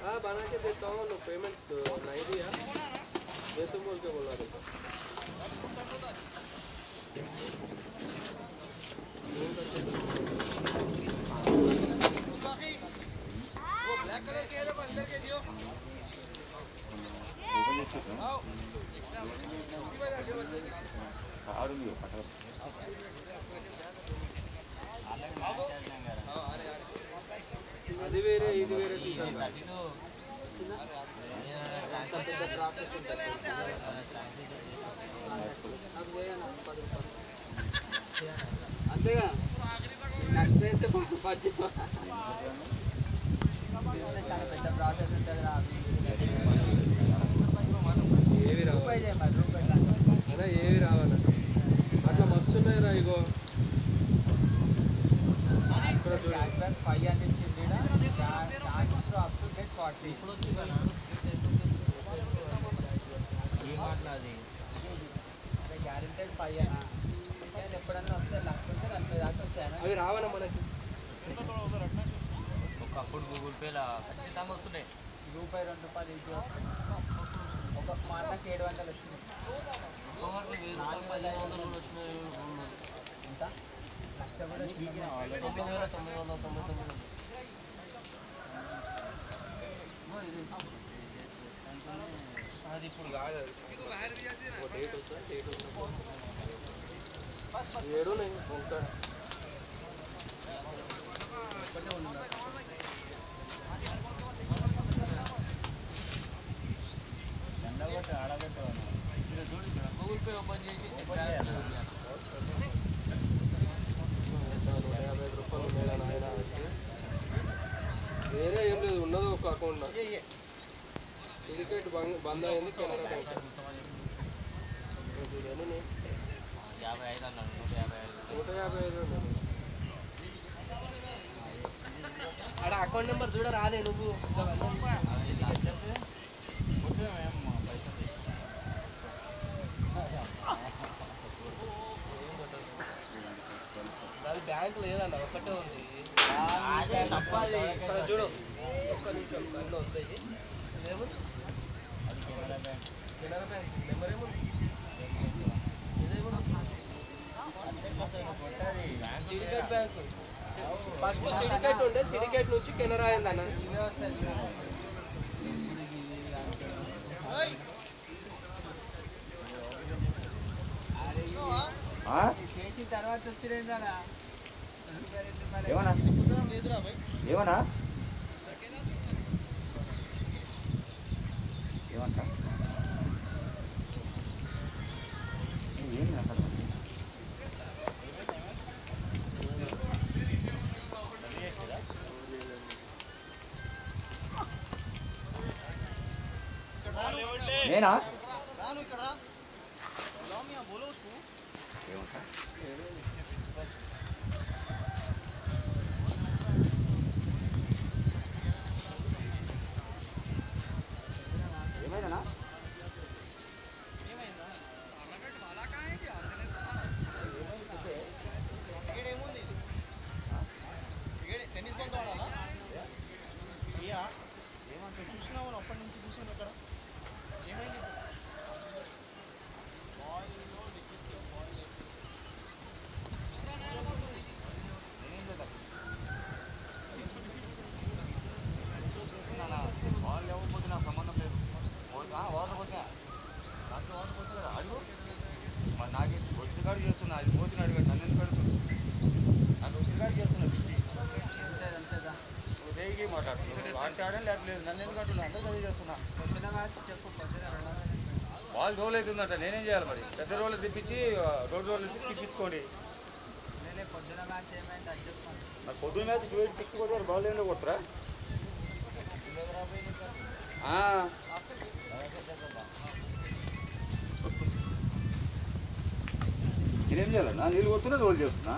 हाँ बना के देता हूँ लोग पेमेंट नहीं दिया ये तो बोल के बोला देता वो ब्लैक कलर के लोग अंदर के दियो అది వేరే ఇది వేరే చూసాను అంతేగా నడిపేస్తే పెద్ద ప్రాసెస్ ఉంటుంది ఏవి రావు ఏవి రావన్న అట్లా మస్తున్నాయి రా ఇగో ఫైవ్ హండ్రెడ్ ఇప్పుడు వచ్చి ఏం మాట్లాది గ్యారెంటెడ్ ఫైవ్ ఎప్పుడన్నా వస్తే లక్ష వస్తే 40 దాకా వచ్చాను అవి రావన్నా మనకి ఒకప్పుడు గూగుల్ పేలో ఖచ్చితంగా వస్తున్నాయి రూపాయి 2 రూపాయలు ఇది ఒక మాటకి 700 వచ్చింది ఎంత లక్ష కూడా 999 అది ఇప్పుడు కాదు డేట్ వస్తా డేట్ ఏడు నేను ఉంటా గూగుల్ పే ఓపెన్ చేసి ₹150 మేడం ఆయన వేరే ఏం లేదు ఉన్నది ఒక అకౌంట్ సిండికేట్ బంద్ అయింది కెనరా బ్యాంక్ 155 అక్కడ అకౌంట్ నెంబర్ చూడ రాదే నువ్వు అది బ్యాంక్ లేదన్న ఒకటే ఉంది తప్పది ఇక్కడ చూడు ఒక్క నిమిషం అందులో ఉంది ఏముంది కెనరా బ్యాంక్ నెంబర్ ఏముంది సిండికేట్ బ్యాంక్ ఫస్ట్ సిండికేట్ ఉండే సిండికేట్ నుంచి కెనరా అయిందన్న చేసిన తర్వాత వచ్చిరేందా ఏమన్నా ఏమన్నా ఏమంటా ఏం అసలు నేనా ఏమైందనా టెన్నిస్ బాల్ వాడాలా ఏమంటే చూసినావు అప్పటి నుంచి చూసాను అక్కడ ఏమైంది బాల్ లేకపోతే నాకు సంబంధం లేదు వాటర్ పోతే నాకు వాటర్ పోతే కదా అడుగు మరి నాకు ఒత్తిగాడు చేస్తున్నా అది పోతున్నా అడిగాడు నన్ను ఎందుకు అడుగుతుంది నన్ను ఒత్తిగాడు చేస్తున్నా పిచ్చి దేనికి మాట్లాడుతున్నాను ఆడితే ఆడే లేకపోలేదు నన్ను ఎందుకు అంటున్నా అందరూ చదివి చేస్తున్నా చెప్పు బాల్ రోల్ అవుతుందంట నేనేం చేయాలి మరి పెద్ద రోళ్ళు తిప్పించి 2 రోజులు తిప్పించుకోండి నేనే పొద్దున మ్యాచ్ ఏమైంది అది చెప్పండి మరి పొద్దున మ్యాచ్ 2 కొట్టారు బాల్ ఏమైనా కొట్టరా నేనేం చేయాలన్నా నీళ్ళు కొడుతున్నా రోల్ చేస్తున్నా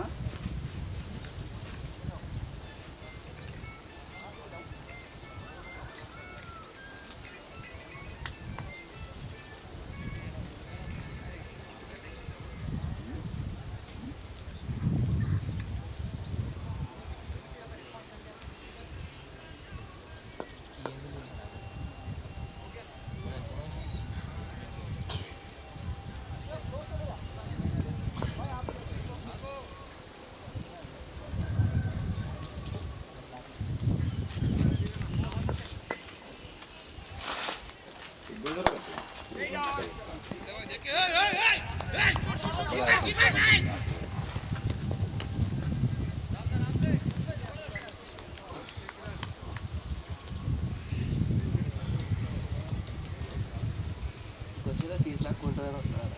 తక్కువ ఉంటుందని వస్తున్నాడు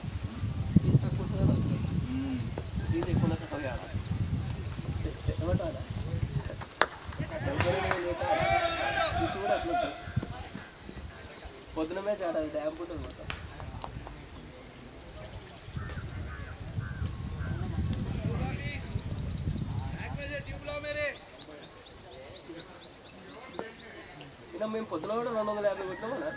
ఫీజు తక్కువ ఉంటుందని వస్తాడు ఫీజు ఎక్కువ తక్కువ ఏమంటారా ఫీజు కూడా అట్లా ఉంటుంది పొద్దున మ్యాచ్ ఆడాలి డ్యామ్ ఉంటుంది మొత్తం ఇలా మేము పొద్దున కూడా 250 కొట్టామన్నా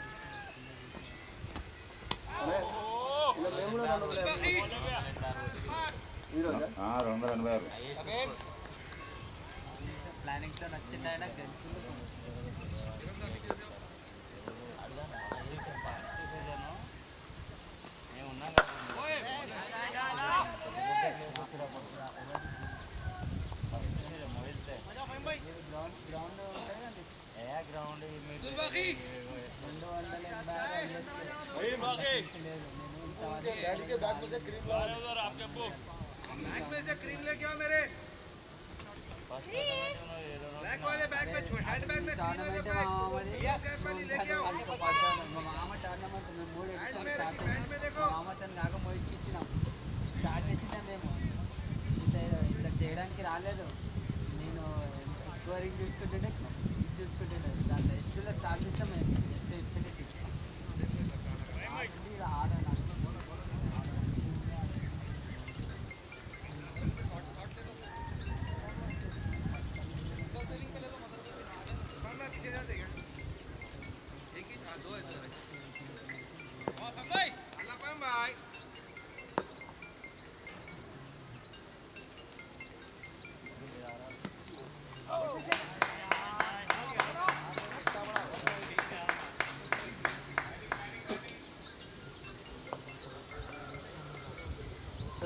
ఇలా మేము కూడా 250 ఈరోజా 286 ప్లానింగ్తో నచ్చింది ఆయన क्रीम लेके आओ मेरे ब्लैक वाले बैग में हैंड बैग में क्रीम वाले बैग ये कैप वाली लेके आओ మామ టోర్నమెంట్ మేము 3 हैंड में देखो మామ తన నాగ మోయికి ఇచ్చినాం స్టార్ట్ చేసినా మేము ఇట్లా చేయడానికి రాలేదు నేను స్కోరింగ్ చూసుకుంటుంటే చూసుకుంటుంటే దాంట్లో ఎస్టూలో స్టార్ట్ చేస్తాం మేము జస్ట్ ఇన్ఫినిటీ ఆడ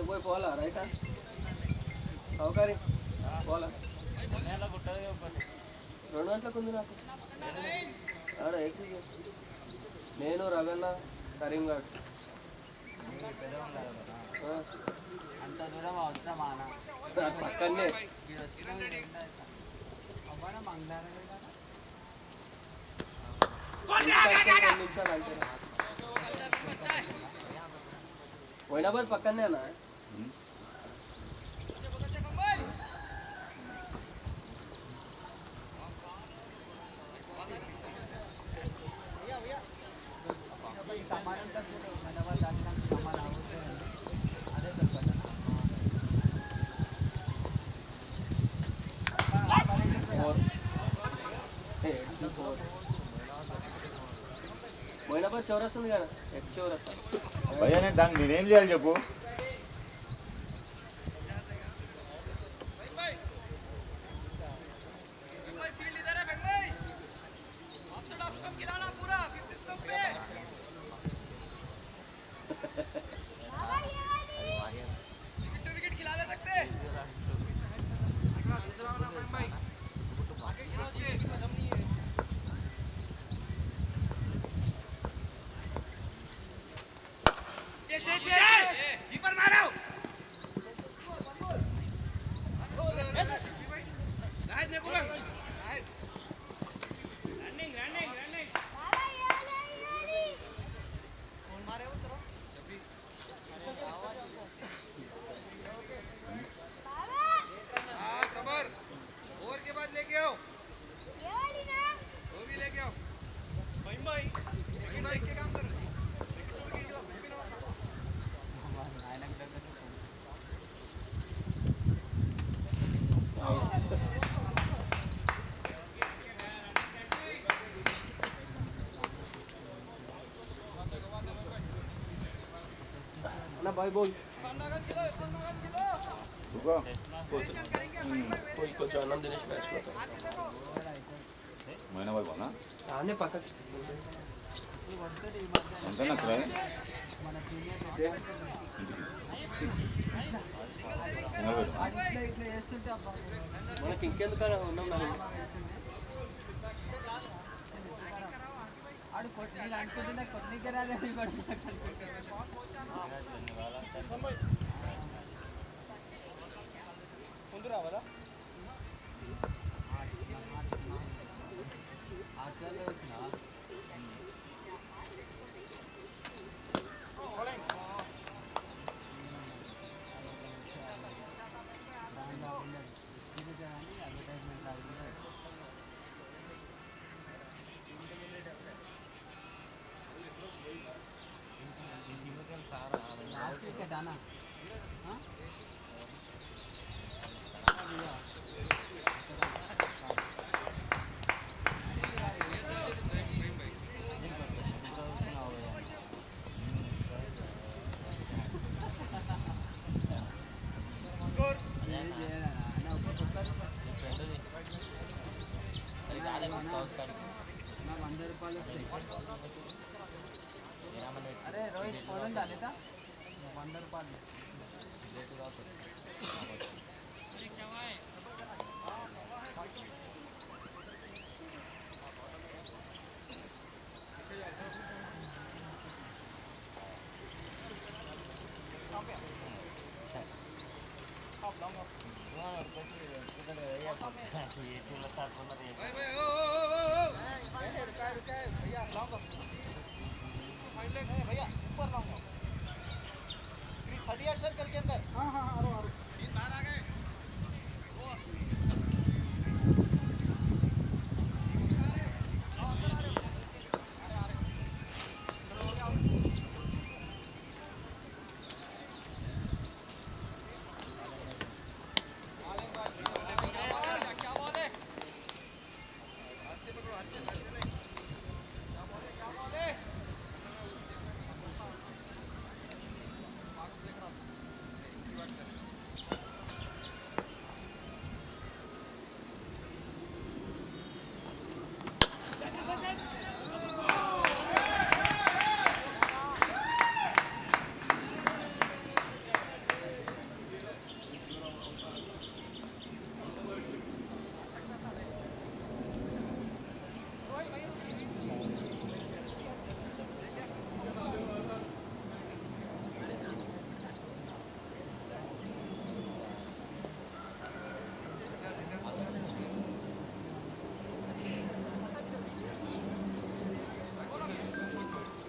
పోయి పోవాలా రైటా సౌకర్యం పోవాలా 2 గంటలకు ఉంది నాకు ఆడ నేను రవణ కరీంగఢ్ అంత దూరం అవసరమా పక్కనే వైనాబాద్ పక్కనే అన్న వైనాబాద్ చౌరస్తా ఉంది కదా ఎక్స్ చౌరస్తా భయ్యా నేను దానికి నేనేం చేయాలి చెప్పు भाई बोल कोई को आनंद दिनेश मैच को मैंने भाई बोला आने पक्का अंतना ट्राई మనకి ఇంకెందుకు ఉన్నాం మరి ఆడు కొట్టి అనుకుంటున్నా కొట్టికే రాలేదు ముందు రావాలా ఆటలో వచ్చినా రానా अरे रोहित फोन झाले का 100 रुपये भैया ऊपर लाऊंगा 38 सर्कल के अंदर हाँ हाँ आ रहा तीन बाहर आ गए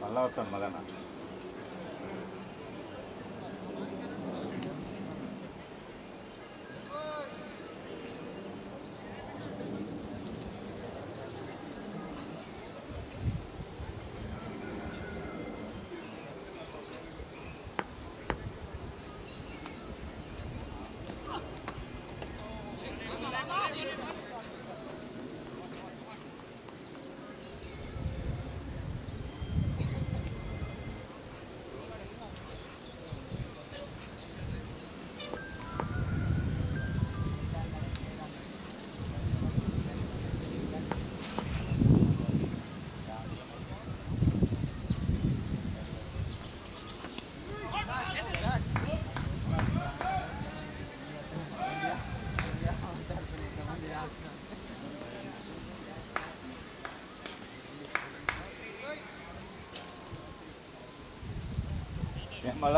మళ్ళా వస్తాను మళ్ళా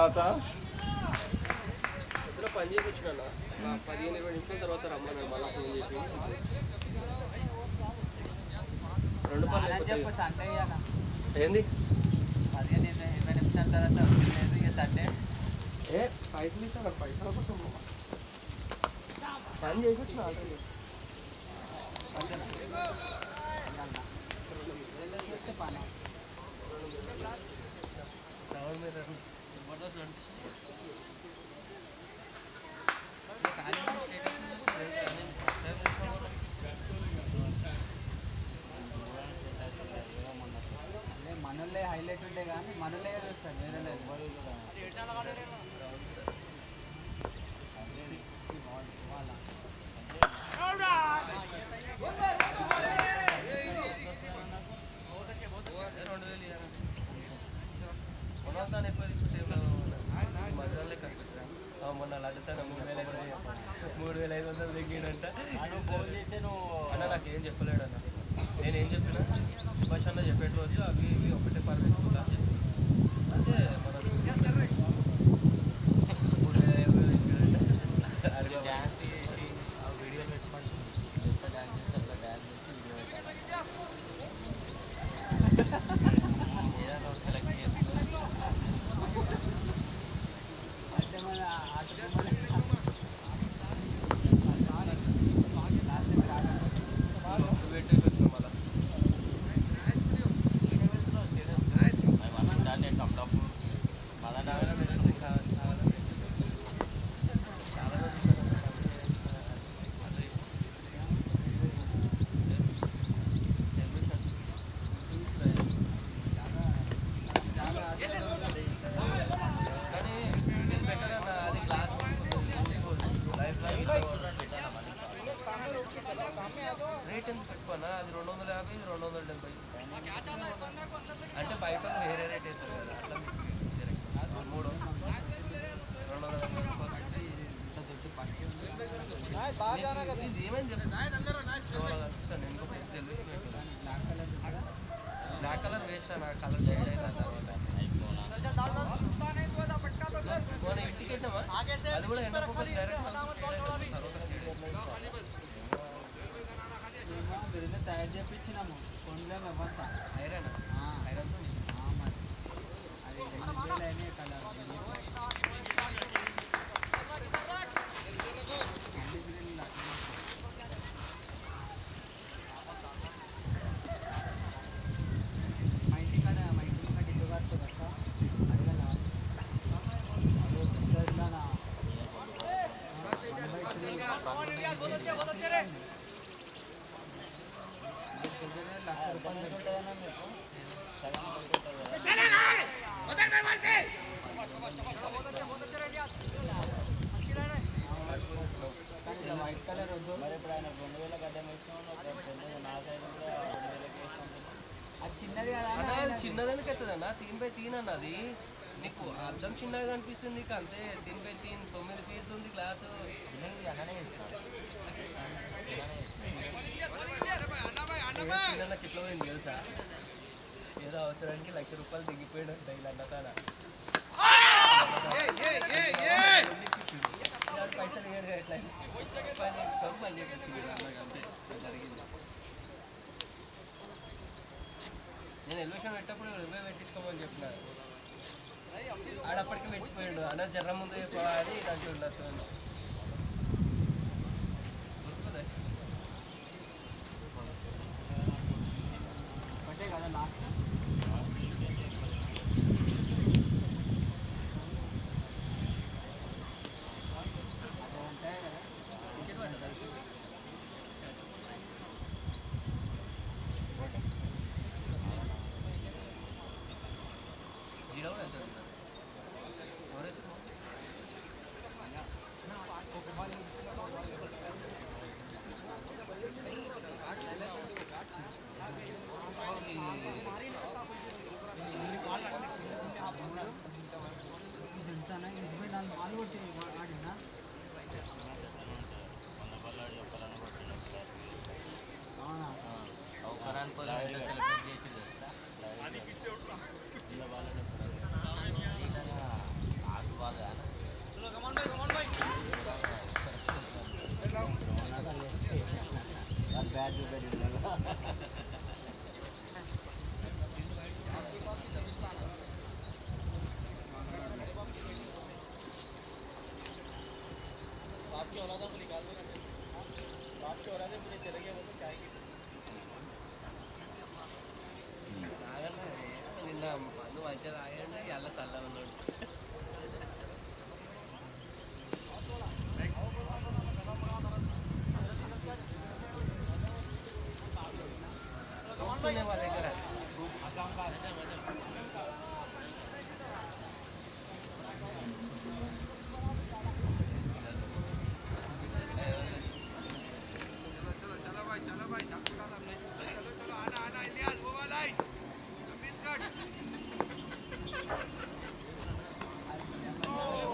అవుతా ఇద్దరు పని చేయించిన 15-20 నిమిషాల తర్వాత రమ్మన్నాడు మళ్ళీ ఫోన్ చెప్పి 2 పనులు ఏంది 15-20 నిమిషాల తర్వాత ఇక సండే 5 నిమిషాలు పైసల కోసం పని చేయించిన మనలే హైలైట్ ఉంటే కానీ మనలే చూస్తారు వేరే లేదు మొన్న లలిత 3,500 దిగిండంట అన్న నాకు ఏం చెప్పలేడు అన్న నేనేం చెప్పినా సుభాష్ అన్న చెప్పేట రోజు అవి ఇవి ఒకటే పర్ఫెక్ట్ అని చెప్పి అంటే మన డ్యాన్స్ చేసి ఆ వీడియోలు పెట్టుకోండి డ్యాన్స్ చేసి అట్లా డ్యాన్స్ చేసి వీడియో పెట్టాలి ఏదైనా సెలెక్ట్ చేసి అంటే మన ఆట ఎందుకు ఎక్కువనా? అది 250, ఇది 270. అంటే బయట వేరే రేట్ వేస్తారు కదా, అట్లా మూడు 250. ఇది ఏమని చెప్తాను నేను, ఇంకొక బ్లాక్ కలర్ వేస్ట్ నా కలర్ చేంజ్ అయిన తర్వాత ఇంటికి వెళ్ళామా, అది కూడా ఎండ తయారు చేయించినాము కొనలేము వ్యవస్థ ఐరన్ ఐరన్తో మరి అది 2,000 అయినాయి కలర్ మా ఇంటి కాడ ఇల్లు కడుతుంది అక్క అడగలా వైట్ కలర్ వద్దు మరి ఇప్పుడు ఆయన 2,000 గడ్డం వేసినాం అది చిన్నది కదా చిన్నది ఎందుకు అవుతుందన్న? 3x3 అన్నది నీకు అర్థం చిన్నగా కనిపిస్తుంది, నీకు అంతే 3x3 9 ఫీట్స్ ఉంది గ్లాసు. చిన్నకి ఎట్లా పోయింది తెలుసా? ఏదో అవసరానికి ₹1,00,000 దిగిపోయాడు డైలీ అన్నతాడ పైసలు ఎట్లా పని చేసి జరిగింది. నేను ఎలివేషన్ పెట్టినప్పుడు 20 పెట్టించుకోమని చెప్పినాను, ఆడప్పటికి పెట్టిపోయాడు. అన్న జర్ర ముందు అని నాకు ఉండదు అంటే కదా లాస్ట్ నిన్న మందు మంచిగా తాగండి, అల్ల చల్లగా ఉన్నాడు. మా దగ్గర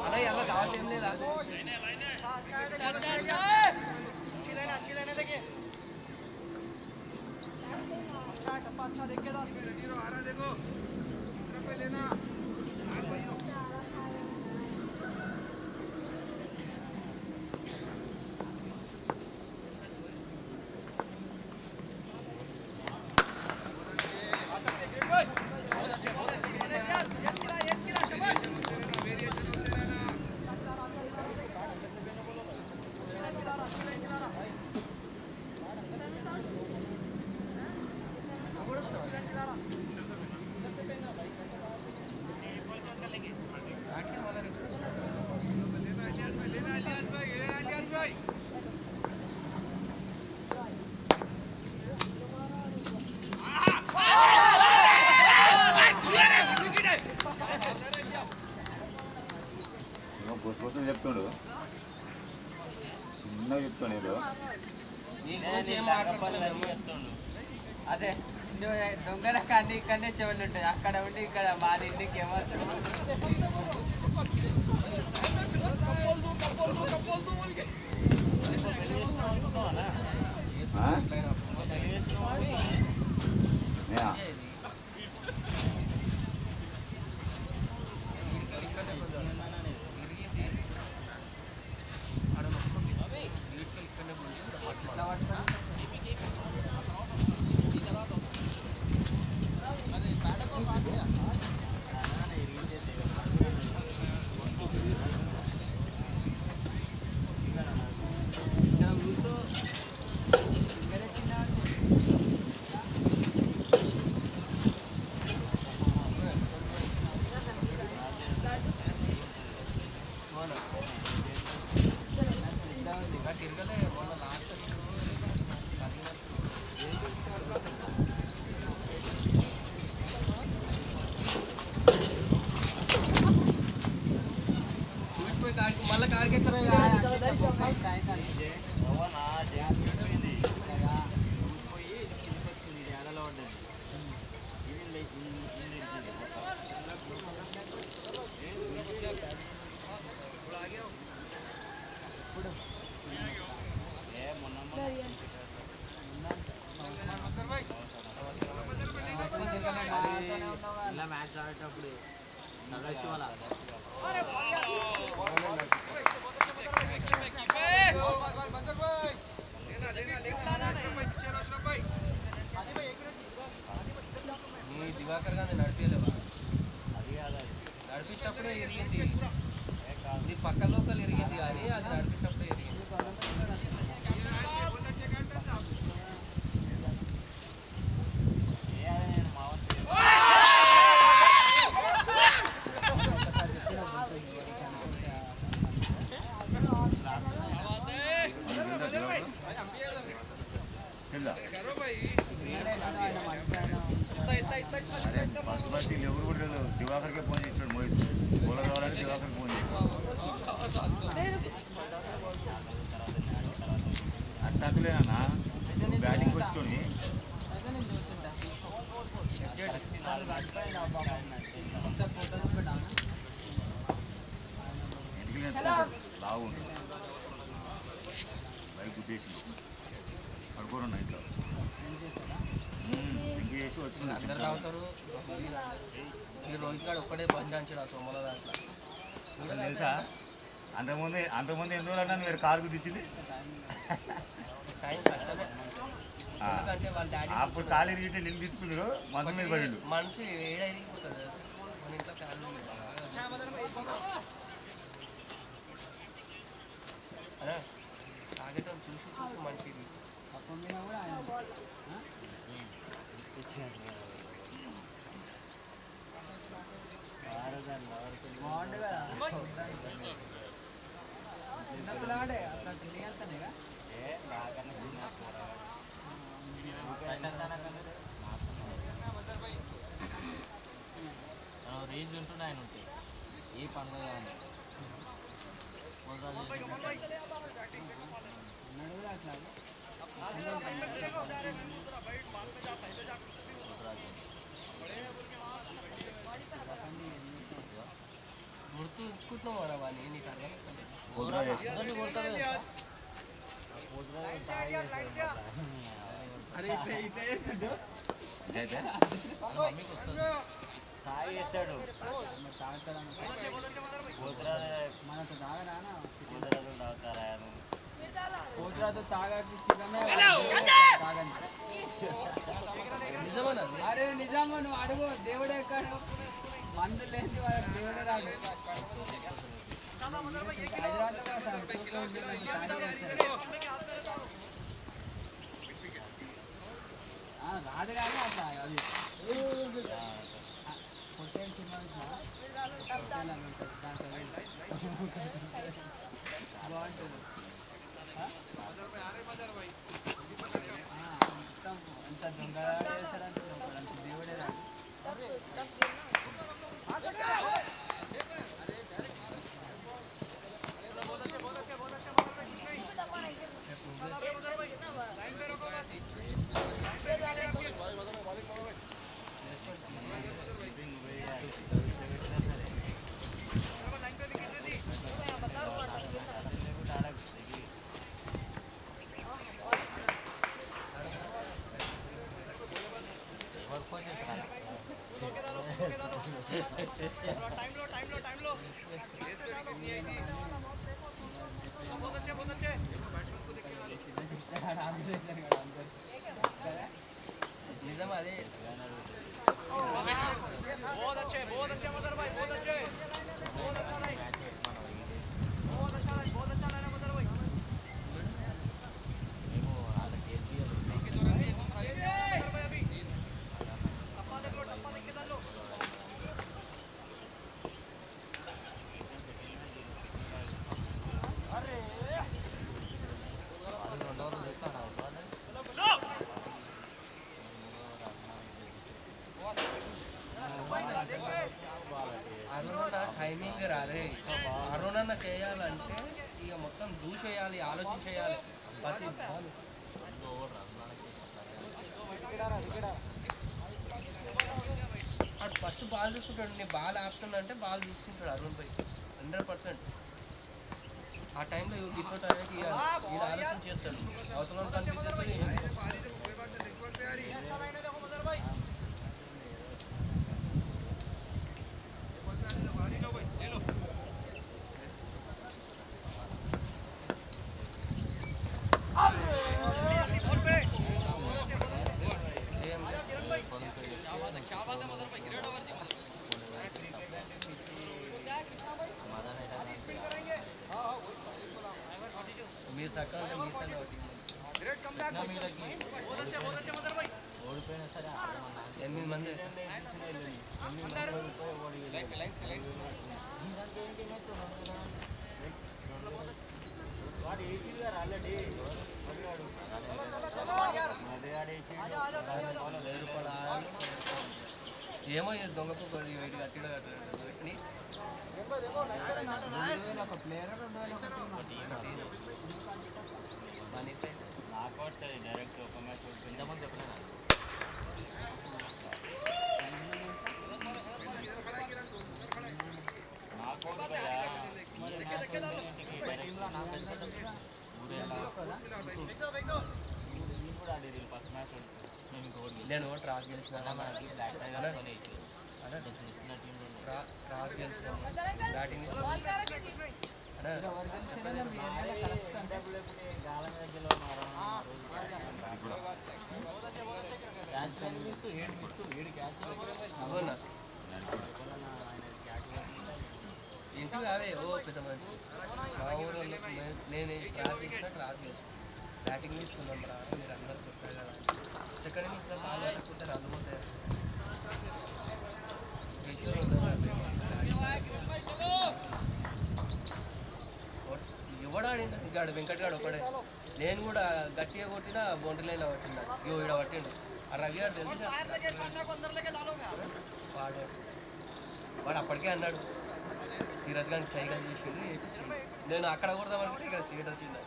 అలా ఎలా కావాలి ఏం లేదా? చెప్తుడు చిన్నగా చెప్తాను ఏదో నీ గురించి ఏం మాట్లాడలేదు అదే నువ్వు దొంగన కానీ ఇక్కడనే చెవులు ఉంటాయి అక్కడ ఉండి ఇక్కడ మా ఇంటికి ఏమవుతుంది మళ్ళీ కాడికి ఇలా మ్యాచ్ ఆడేటప్పుడు వాళ్ళ నీ దివాకర్ గాంధీ నడిపేలేవా నడిపించినప్పుడే ఎరిగింది నీ పక్క లోకల్ ఎరిగింది కానీ అది నడిపించినప్పుడే ఎరిగింది ఫస్ట్ ఎవరు కూడా దివాకర్కే ఫోన్ చేసాడు మోహిత్ గోళ కావాలని దివాకర్కి ఫోన్ చేశాడు అట్టలేనా బ్యాటింగ్ వచ్చుకొని లావు ఉంటుంది బైక్ గుద్దేసి పడుకోరు నైట్లో ఇంక చేసి వచ్చింది అందరు తాగుతారు ఈ రోహిత్ గారు ఒక్కడే బంద్ అంచాడు ఆ సోమల దాంట్లో తెలుసా అంతకుముందు ఎన్ని రోజులు అన్నా మీరు కారు గుద్దించింది టైం కష్టమే ఎందుకంటే వాళ్ళ డాడీ అప్పుడు కాలు ఇరిగితే నిన్ను తీసుకున్నారు మంచం మీద పడిండు మనిషి ఏడైపోతుంది మన ఇంట్లో ఫ్యామిలీ అదే తాగేటం చూసి మంచిది బాగుండు కదా చిన్నపిల్లాడే అట్లా తిరిగేస్తానేగా రేంజ్ ఉంటుండే ఆయన ఉంటాయి ఏ పండుగ కానీ గుర్తు ఉంచుకుంటున్నావు కదా వాడిని నీకు అర్థం తాగి వేస్తాడు మనకు తాగరానా పోతురాతో తాగకి తాగని నిజమేనా అరే నిజామా నువ్వు అడుగు దేవుడే ఎక్కాడు మందు లేని వాళ్ళకి దేవుడే రాడు రాదు కానీ అట్లా అది పొట్టేం సినిమా బాగుంటుంది మొత్తం ఎంత దొంగగా చేస్తారంటే అంత దేవుడే రాదు ఫోన్ చేస్తాను నిజం అదే టైమింగ్ రాలే అరుణన్న చేయాలంటే ఇక మొత్తం దూసేయాలి ఆలోచించేయాలి అటు ఫస్ట్ బాల్ చూసుకుంటాడు నేను బాల్ ఆపుతున్నా అంటే బాల్ చూసుకుంటాడు అరుణ్ పై 100%. ఆ టైంలో ఇవి డిఫరెంట్ అనేది ఈయన ఆలోచన చేస్తాడు అవసరం కనిపిస్తుంది. మీరు సక్కగా ఓడిపోయినా సరే 8 మంది ఏమో దొంగకు వీటి కట్టిడ కట్టండి ఒక ప్లేయర్ 2000 నాకౌట్ డైరెక్ట్ ఒక మ్యాచ్ ఇంతమంది చెప్పిన నేను ట్రాక్ గెలిచిన ట్రాక్ గెలిచిన బ్యాటింగ్ ఇంటికి కావే ఓ పెద్ద మంది మా ఊరు నేను క్లాస్ ఇచ్చిన క్లాస్ చేస్తాను బ్యాటింగ్ తీసుకున్నాం రా మీరు అందరూ చెప్పారు కదా సెకండ్ ఇన్నింగ్స్లో బాగా ఆడుకుంటారు అందుకుంటారు ఎవడాడిండు గాడు వెంకటగాడు ఒకడే నేను కూడా గట్టిగా కొట్టినా బౌండరీ లైన్లో పట్టిండు ఇగో ఈడ పట్టిండు ఆ రవి గారు తెలుసు వాడు అప్పటికే అన్నాడు సీరజ్ గారికి సైకిల్ చేసిండు నేను అక్కడ కొడదామనుకుంటే ఇక్కడ సీట్ వచ్చింది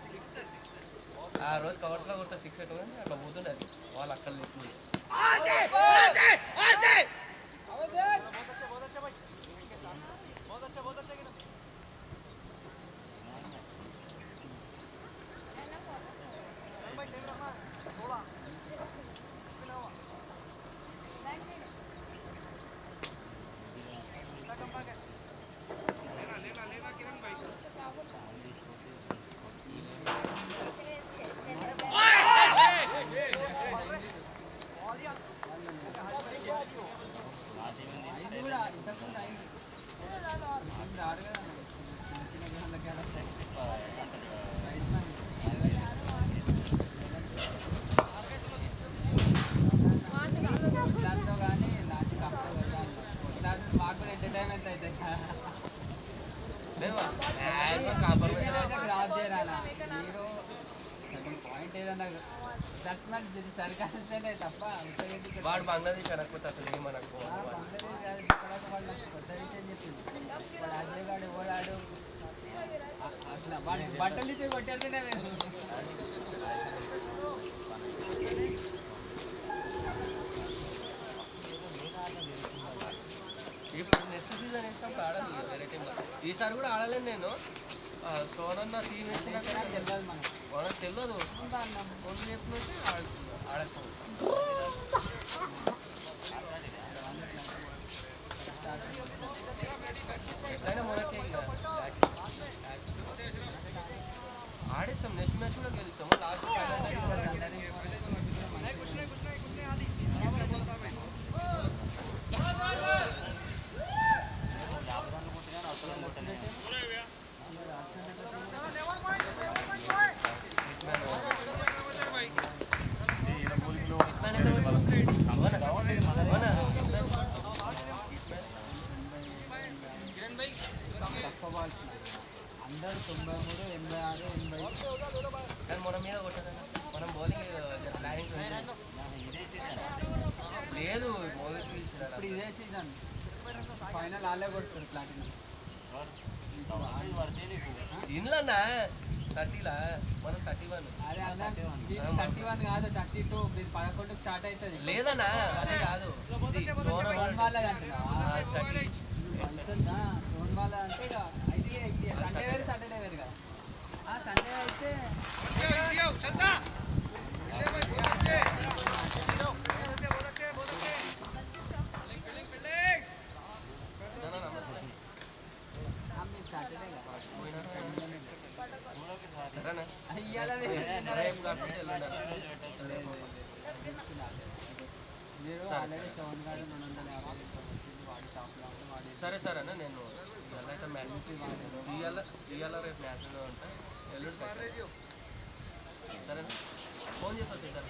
ఆ రోజు కవర్స్లో కొడతా 6 కానీ అట్లా పోతుండే అది వాళ్ళు అక్కడ లేకుండా వాడు బంగ్లాదేశ్ అడగకపోతే అసలు ఏమనకు బట్టలు ఇచ్చి కొట్టేస్తేనే ఇప్పుడు నెక్స్ట్ సీజన్ వేసినప్పుడు ఆడాలి వేరే టీంలో ఈసారి కూడా ఆడలేను నేను సోనన్న టీం వేసినాక తెలియదు మనకు వాళ్ళకి తెలియదు ఓన్లీ చెప్పినట్టే ఆడకపో 93, 86, 80. కానీ మన మీద కొట్టారన్న మనం బౌలింగ్ ప్లానింగ్ లేదు బౌలింగ్ ఇప్పుడు ఇదే సీజన్ ఫైనల్ వాళ్ళే కొడుతుంది ప్లాటినం. ఇండ్లన్నా 30లా మనం 31. అరే అన్న 31 కాదు 32. మీరు 11కి స్టార్ట్ అవుతుంది. లేదన్నా అదే కాదు లోన్ వాళ్ళది అంటున్నావా? లోన్ వాళ్ళ అంటే ఇక అయితే సండే వేరు సాటర్డే వేరు కదా. సండే అయితే సరే సరే అన్న నేను అయితే మ్యాచ్ ఇవాళ రేపు మ్యాచ్లో ఉంటా ఎల్లుండి సరే ఫోన్ చేసి వచ్చి సార్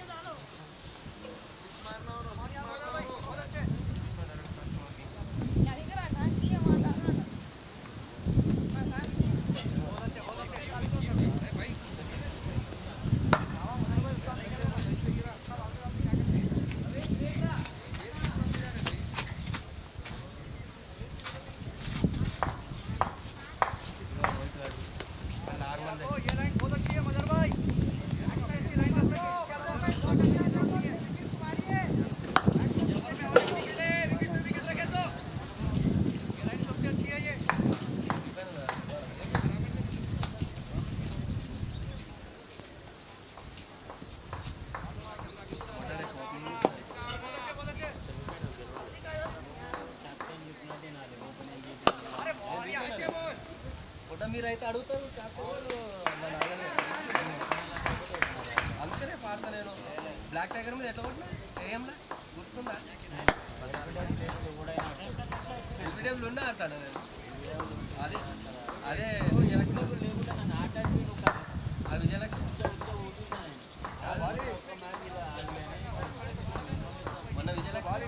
మీరు అయితే అడుగుతారు అందుకనే పాడతా నేను బ్లాక్ టైగర్ మీద ఎట్లా కొట్టినా ఏయంలా గుర్తుందా ఎల్బిడబ్ల్యూ ఉన్నా అంటాను నేను అదే అదే విజయలక్ష్మి మొన్న విజయలక్ష్మి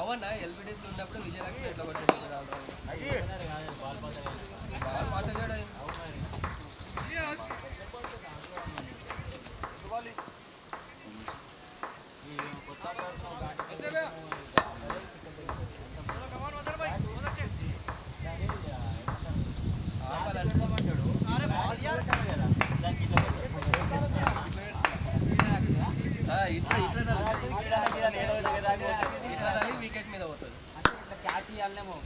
అవునా ఎల్బిడబ్ల్యూ ఉన్నప్పుడు విజయలక్ష్మి ఎట్లా కొట్టింది బాల్ పాత చేయడం వికెట్ మీద పోతుంది క్యాచ్ ఇవ్వాలేమో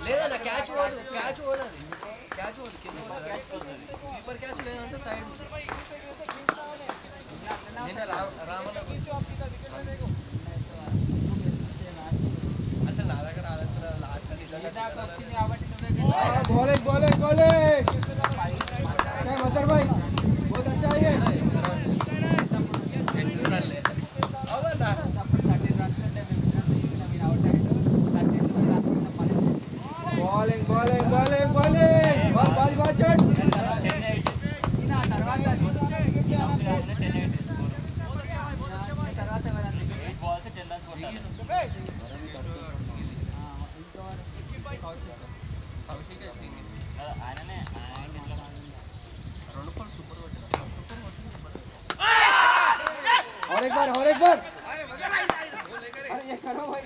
లేదన్నా క్యాచ్ పోదు క్యాచ్ పోదు క్యాచ్ పోదు కింద సూపర్ క్యాచ్ లేదంటే సైడ్ నిన్న రామన్న అసలు నా దగ్గర లాస్ట్ వచ్చింది కాబట్టి और एक बार अरे ये करो भाई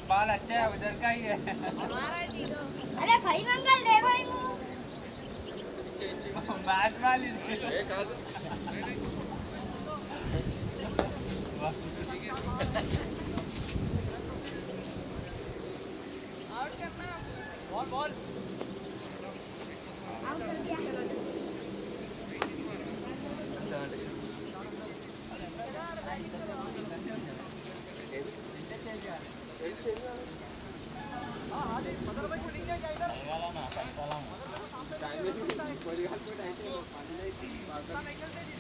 बाल अच्छा है उधर का ही है अरे भाई मंगल देखो బ్యాట్ బాల్ ఏ కాదు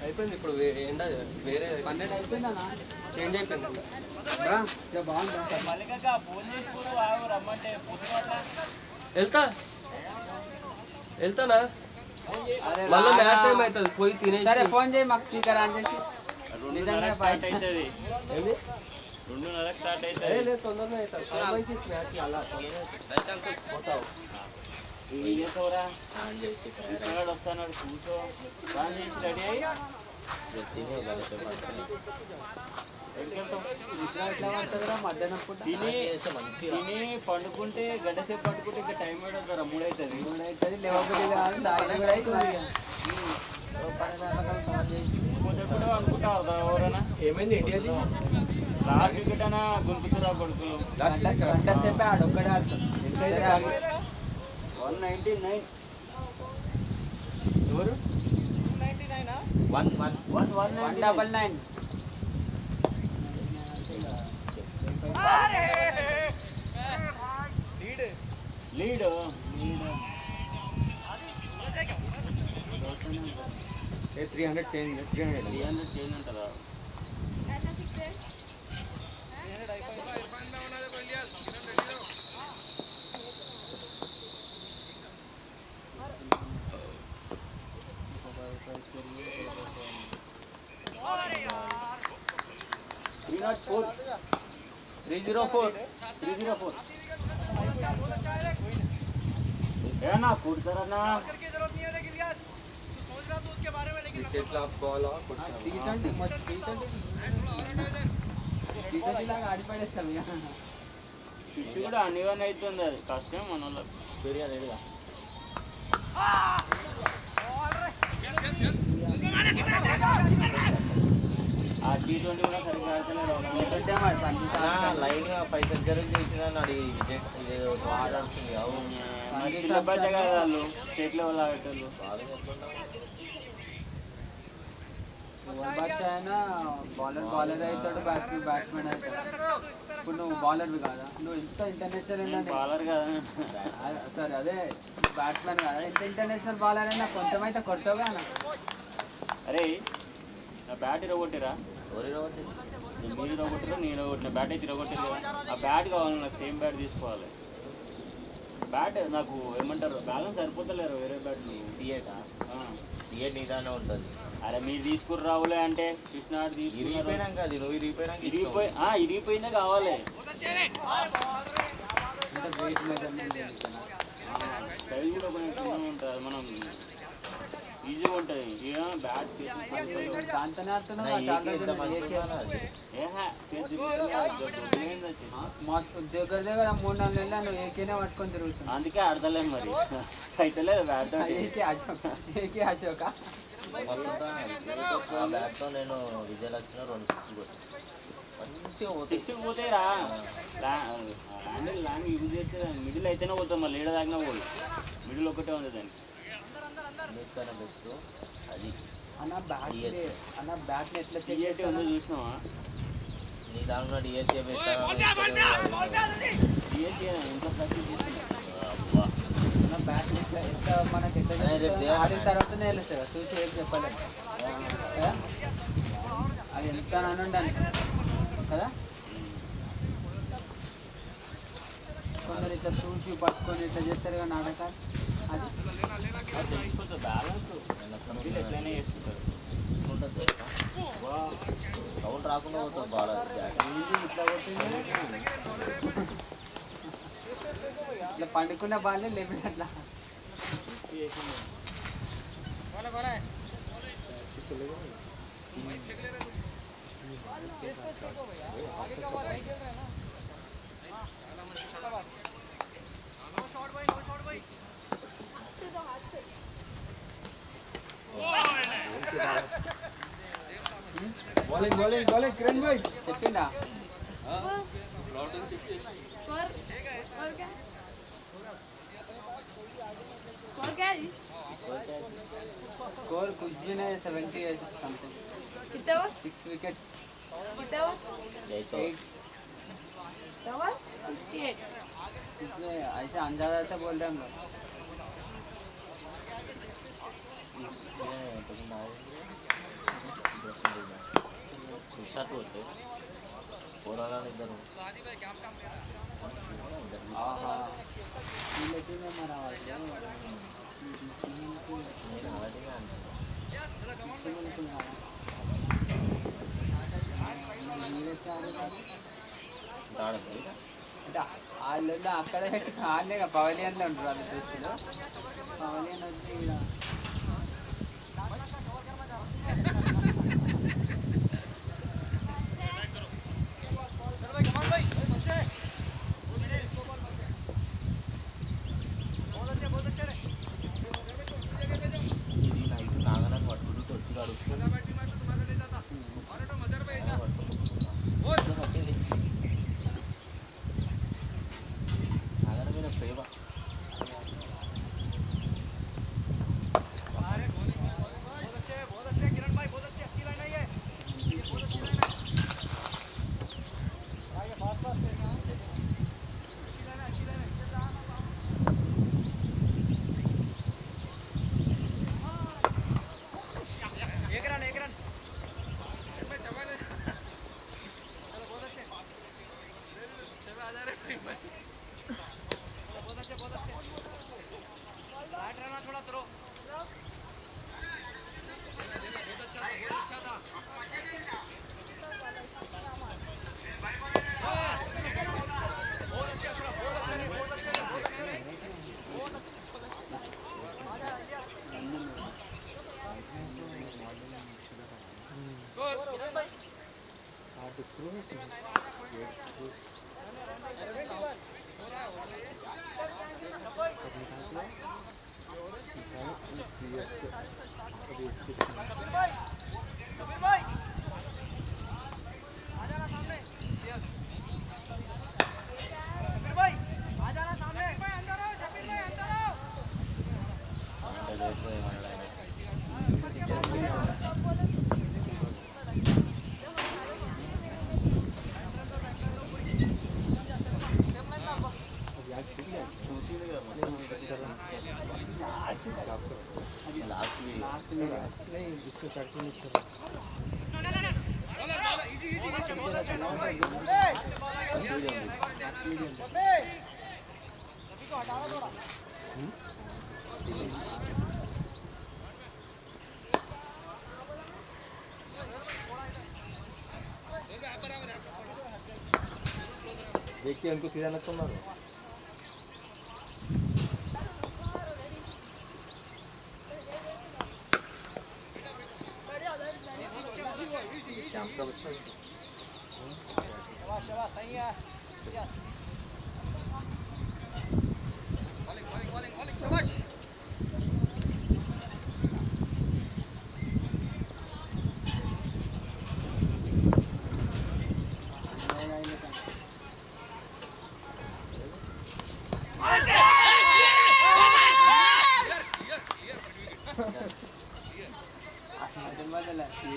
అయిపోయింది ఇప్పుడు ఎండ వేరే 12 అయిపోయిందన్నా చేంజ్ అయిపోయింది బాగుందా ఫోన్ చేసుకో రమ్మంటే వెళ్తానా మళ్ళీ మ్యాచ్ టైం అవుతుంది పోయి తినేసి సరే ఫోన్ చేయి మాకు స్పీకర్ ఆన్ చేసి నిజంగా స్టార్ట్ అవుతుంది ఏంది 2:30 స్టార్ట్ ఏ అవుతుంది లేదు తొందరనే అవుతుంది మ్యాచ్ అలా తొందరనే పోతావు ఏం చేస్తావురా కృష్ణగాడు వస్తాడు కూర్చో ప్లాన్ చేసి రెడీ అయ్యి మధ్యాహ్నం పూట తిని పండుకుంటే గంట సేపు పండుకుంటే ఇంకా టైం పడుతుందా 3 అవుతుంది 3 అవుతుంది లేవబుద్ధి కాదు దాని కూడా అవుతుంది పోతే కూడా అనుకుంటా ఎవరైనా ఏమైంది ఏంటి అది లాస్ట్ వికెట్ అయినా గుంపుతురా కొడుకులు గంట సేపే ఆడొక్కడే ఆడుతుంది 199 ఎవరు 199 లీడ్ 300 చేంజ్ 300 చేంజ్ అంటారా ఏనా కుడతారన్నా వికెట్లు ఆపుకోవాలా T20 లాగా ఆడిపడేస్తాం ఇక పిచ్చి కూడా అన్నివన్నీ అవుతుంది అది కష్టం మన వాళ్ళకి పెరిగారు ఎడుగా ఆ T20 కూడా సరిగ్గా ఆడుతున్నారు లైన్ 5 సెంచరీలు చేసిన నాది ఆడుతుంది మరి చిన్న బచ్చ కదా వాళ్ళు స్టేట్ లెవెల్ ఆడేటోళ్ళు బట్ అయినా బౌలర్ అవుతాడు బ్యాట్స్మెన్ అవుతాడు ఇప్పుడు నువ్వు బౌలర్వి కాదా నువ్వు ఎంత ఇంటర్నేషనల్ ఉండండి బాలర్ కదా సరే అదే బ్యాట్స్మెన్ కాదా ఎంత ఇంటర్నేషనల్ బౌలర్ అయినా కొంచెం అయితే కొట్టవుగా అన్న అరే నా బ్యాట్ ఇరగొట్టిరా మీరు ఇరగొట్టిరా నేను ఇరగొట్టిన బ్యాట్ అయితే ఇరగొట్టిరు కదా ఆ బ్యాట్ కావాలి నాకు సేమ్ బ్యాట్ తీసుకోవాలి బ్యాట్ నాకు ఏమంటారు బ్యాలెన్స్ సరిపోతలేరు వేరే బ్యాట్ థియేటా థియేట్ నిదానే ఉంటుంది అరే మీరు తీసుకుని రావులే అంటే కృష్ణ ఇరిగిపోయినాక అది నువ్వు ఇరిగిపోయినా కావాలి అంటే వెయిట్ మెజర్మెంట్ సైజ్ కూడా కొంచెం చిన్నగా ఉంటుంది మనం ఈజీగా ఉంటుంది ఇక బ్యాట్ దాంతోనే దగ్గర దగ్గర 3-4 నెలలు నువ్వు ఏకేనే పట్టుకొని తిరుగుతున్నావు అందుకే ఆడతలేము మరి అయితే లేదు బ్యాట్ ఏకే అశోక బ్యాట్తో నేను విజయలక్ష్మి 2 సిక్స్ పోతాయిరా లాంగ్ యూజ్ చేస్తే మిడిల్ అయితేనే పోతాం మళ్ళీ ఏడ దాకినా పోదు మిడిల్ ఒకటే ఉంది దానికి బెస్ట్ అది అన్న బ్యాట్ ఎట్లా టీఏటీ ఉందో చూసినావా నీ దాంట్లో డిఎస్ఏ టీఏటీ ఎంత ప్రాక్టీస్ అన్న బ్యాట్ ఎట్లా మనకి ఎట్లా ఆడిన తర్వాతనే తెలుస్తుంది చూసి ఏం చెప్పలేదు అది ఎంత అనండి కదా కొందరు ఇట్లా చూసి పట్టుకొని ఇట్లా చేస్తారు కదా నాటకాలు అది తెలిసిపోతుంది బ్యాలెన్స్ ఎట్లయినా చేసుకుంటారు కౌంట్ రాకుండా పోతుంది బాగా ఇట్లా కొట్టింది ఇట్లా పండుకున్న బాగాలే లేపి అట్లా बॉलिंग किरण भाई చెప్పిండా स्कोर कुछ भी नहीं 70 समथिंग कितना हुआ 6 विकेट कितना हुआ 68 इसमें ऐसे अंदाजा से बोल रहे हम लोग షాట్ కొట్టే పోరాడాలిద్దరు ఆహా వీళ్ళకి మరి వాళ్ళు నేను అలాంటిగా ఆడతారు అంటే వాళ్ళు అక్కడ పెట్టి ఆడలే పవలియన్లో ఉంటారు వాళ్ళ దృష్టిలో పవలియన్ వచ్చి ఇక్కడ ఇది నైట్ నాగలని పట్టుకుంటూ వచ్చి నాగన మీద ప్రేమ देखिए उनको सीधा लगता मारो आपका बच्चा सही है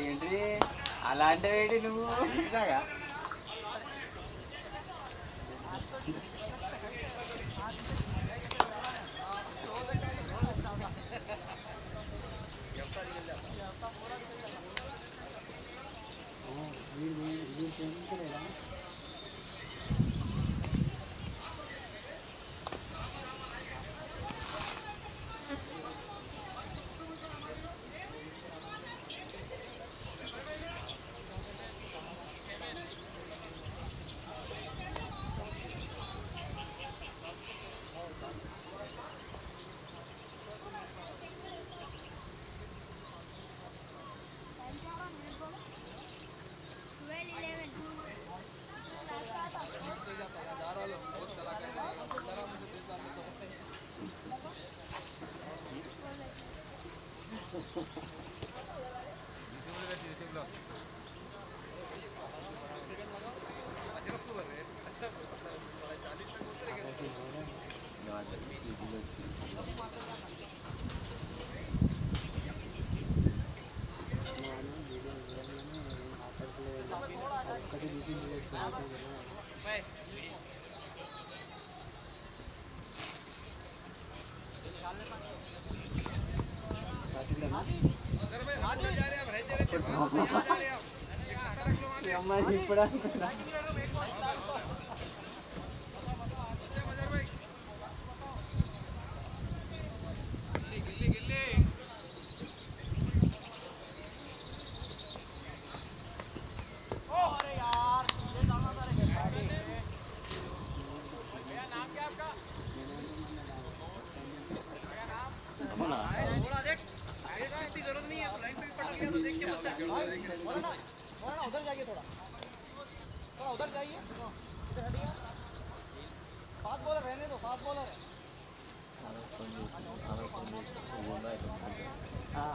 ఏంటి అలాంటి వేడి నువ్వు ఇలాగా అమ్మాయి ఇప్పుడు అనుకున్నా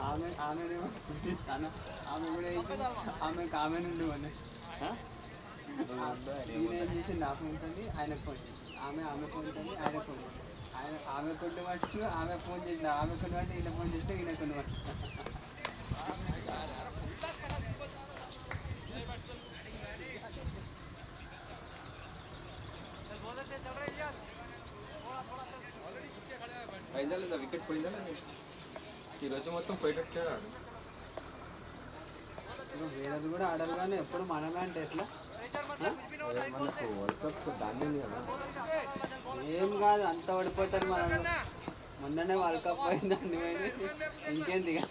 ఆమె కూడా ఆమె నుండి వన్ నేనేం చేసి నా ఫోన్ ఉంటుంది ఆయనకు ఫోన్ చేసి ఆమె ఫోన్ ఉంటుంది ఆయన ఫోన్ చేసి ఆమె కొన్ని మట్టు ఆమె ఫోన్ చేసిన ఆమె కొన్ని మట్టు ఈయన ఫోన్ చేస్తే ఈయన కొన్ని మట్టు ఐదా వికెట్ పోయిందా ఈరోజు మొత్తం పోయేటట్టే ఆడు వేరేది కూడా ఆడాలి కానీ ఎప్పుడు మనమే అంటే ఎట్లా మనకు వరల్డ్ కప్ దాన్ని కదా ఏం కాదు అంత ఓడిపోతారు మనం మొన్ననే వరల్డ్ కప్ పోయిందండి ఇంకేంది ఇక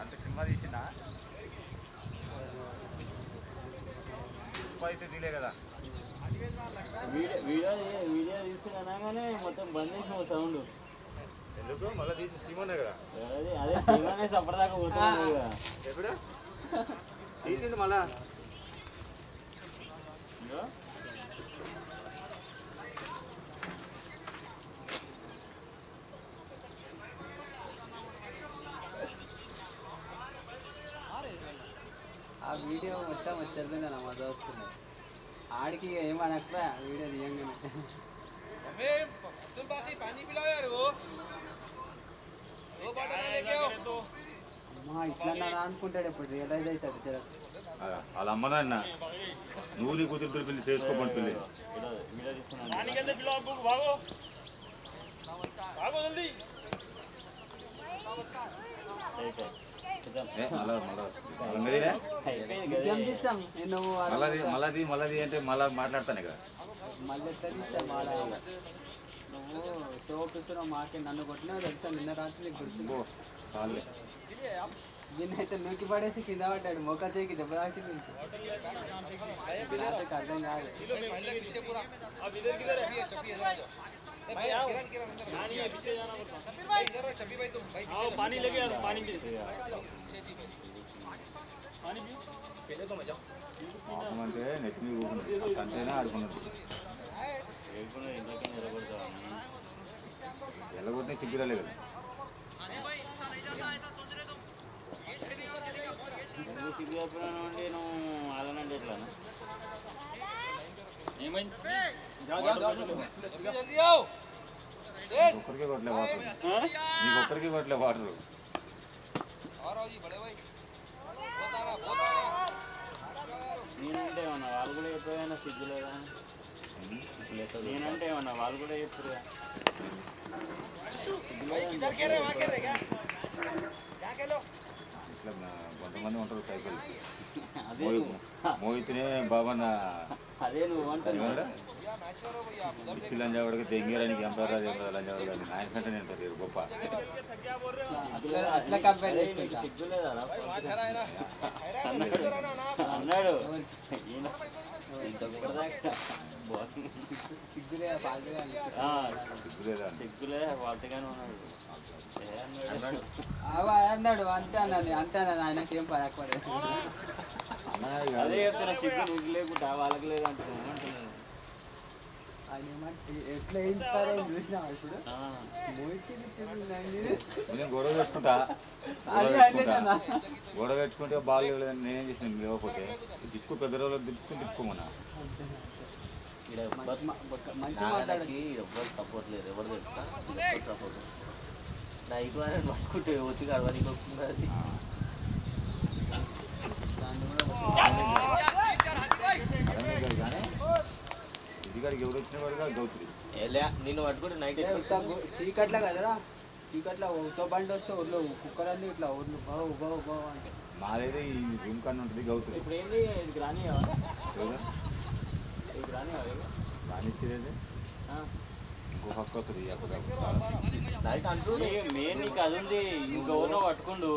అంత సినిమా తీసినా అయితే తీలే కదా వీడియో తీసుకున్నాగానే మొత్తం బంద్ చేసిన సౌండ్ ఎందుకు మళ్ళీ తీసి తీమన్నా కదా అదే తీమనే సపరదాకా పోతున్నాను కదా ఎప్పుడు తీసిండు మళ్ళా ఆ వీడియో మొత్తం వచ్చేది నా మజా వస్తుంది ఆడికి ఇక ఏమనట్రా వీడియో తీయంగానే अब्दुल बाकी पानी पिलाओ यार वो 2 बॉटल लेके आओ అమ్మా ఇట్లా అనుకుంటాడు ఇప్పుడు రియలైజ్ అవుతాడు జర వాళ్ళ అమ్మనాన్న నువ్వు నీ కూతురు పెళ్లి చేసుకోమని పెళ్ళి వీడియో తీసుకున్నాను నిజం తీస్తాం నువ్వు మళ్ళీ అంటే మళ్ళీ మాట్లాడతానే కదా మళ్ళీ ఎట్లా తీస్తాం వాడ నువ్వు చూపిస్తున్నావు మాకే నన్ను కొట్టినావు తెలుసా నిన్న రాత్రి నీకు గుర్తు చాలే దీన్నైతే నూకి పడేసి కింద పడ్డాడు మొక్క చేయికి దెబ్బ తాకింది నాకు అర్థం కాదు पहले पीछे पूरा अब इधर किधर है छपी इधर भाई किरण किरण नानी है पीछे जाना पड़ता भाई इधर हो छपी भाई तुम भाई आओ पानी लेके आओ पानी पी पानी पी पहले तो मजा అంటే నెట్ మీద అంతేనా ఆడుకున్నది ఎల్లగొట్టిన సిగ్గురాలే కదా సిగ్గు చెప్పినాను అండి నువ్వు అలానండి ఎట్లా ఏమైంది जल्दी आओ ఒక్కరికే కొట్టలే వాటర్ నీకు ఒక్కరికి కొట్టలే వాటర్ और आओ जी बड़े भाई बहुत आना నేనంటే ఏమన్నా వాళ్ళు కూడా చెప్పేమైనా సిగ్గు లేదా నేనంటే ఏమన్నా వాళ్ళు కూడా చెప్తారు भाई किधर कह रहे वहां कह रहे क्या क्या कह लो ఇట్లా కొంతమంది ఉంటారు సైకిల్ అదే మోహిత్నే బాబన్న అదే నువ్వు అంటారు या मैच करो भैया आप उधर పిచ్చి లంజావాడికి దెంగేరానికి ఎంపైర్ లంజావాడు కానీ ఆయన కంటే నేను పెద్ద గొప్ప అట్లా కంపేర్ చేసుకుంటా సిగ్గు లేదా ठहरा है ना इधर आना ना అన్నాడు ఈయన ఇంతదాకా సిగ్గులే పాల్గొనే సిగ్గులేదా సిగ్గులే వాళ్ళగానే ఉన్నాడు అన్నాడు అన్నాడు అంతే అన్నది అంతే అన్నది ఆయనకి ఏం పడకపోలేదు అదే చెప్తున్నా సిగ్గు నీకు లేకుండా వాళ్ళకి లేదంటున్నాను ఆయన ఎట్లా ఇన్స్పైర్ అయ్యి చూసినా ఇప్పుడు మూవీకి నేను గొడవ పెట్టుకుంటా గొడవ పెట్టుకుంటే బాగా లేదని నేనేం చేసాను లేకపోతే దిక్కు పెద్ద రోజులు తిప్పుకోమన్నా ఎవరు సపోర్ట్ లేదు ఎవరు తెలుసా సపోర్ట్ నైట్ అనేది పట్టుకుంటే వచ్చి కడవడానికి వస్తుంది అది కానీ ఇదిగాడికి ఎవరు వచ్చిన వాడుగా గౌతుడి నిన్ను పట్టుకుంటే నైట్ చీకట్లా కదరా చీకట్లా ఊతో బండి వస్తే ఊర్లో కుక్కలన్నీ ఇట్లా ఊర్లు బావు బావు బావు అంటే మాదైతే ఈ రూమ్ కన్నా ఉంటుంది గౌతుడి ఇప్పుడు ఏంటి ఇది రాని ఇది రాని రానిచ్చేది ఇంకో హక్కు వస్తుంది నైట్ అంటూ మెయిన్ నీకు అది ఉంది ఇంకెవరినో పట్టుకుండు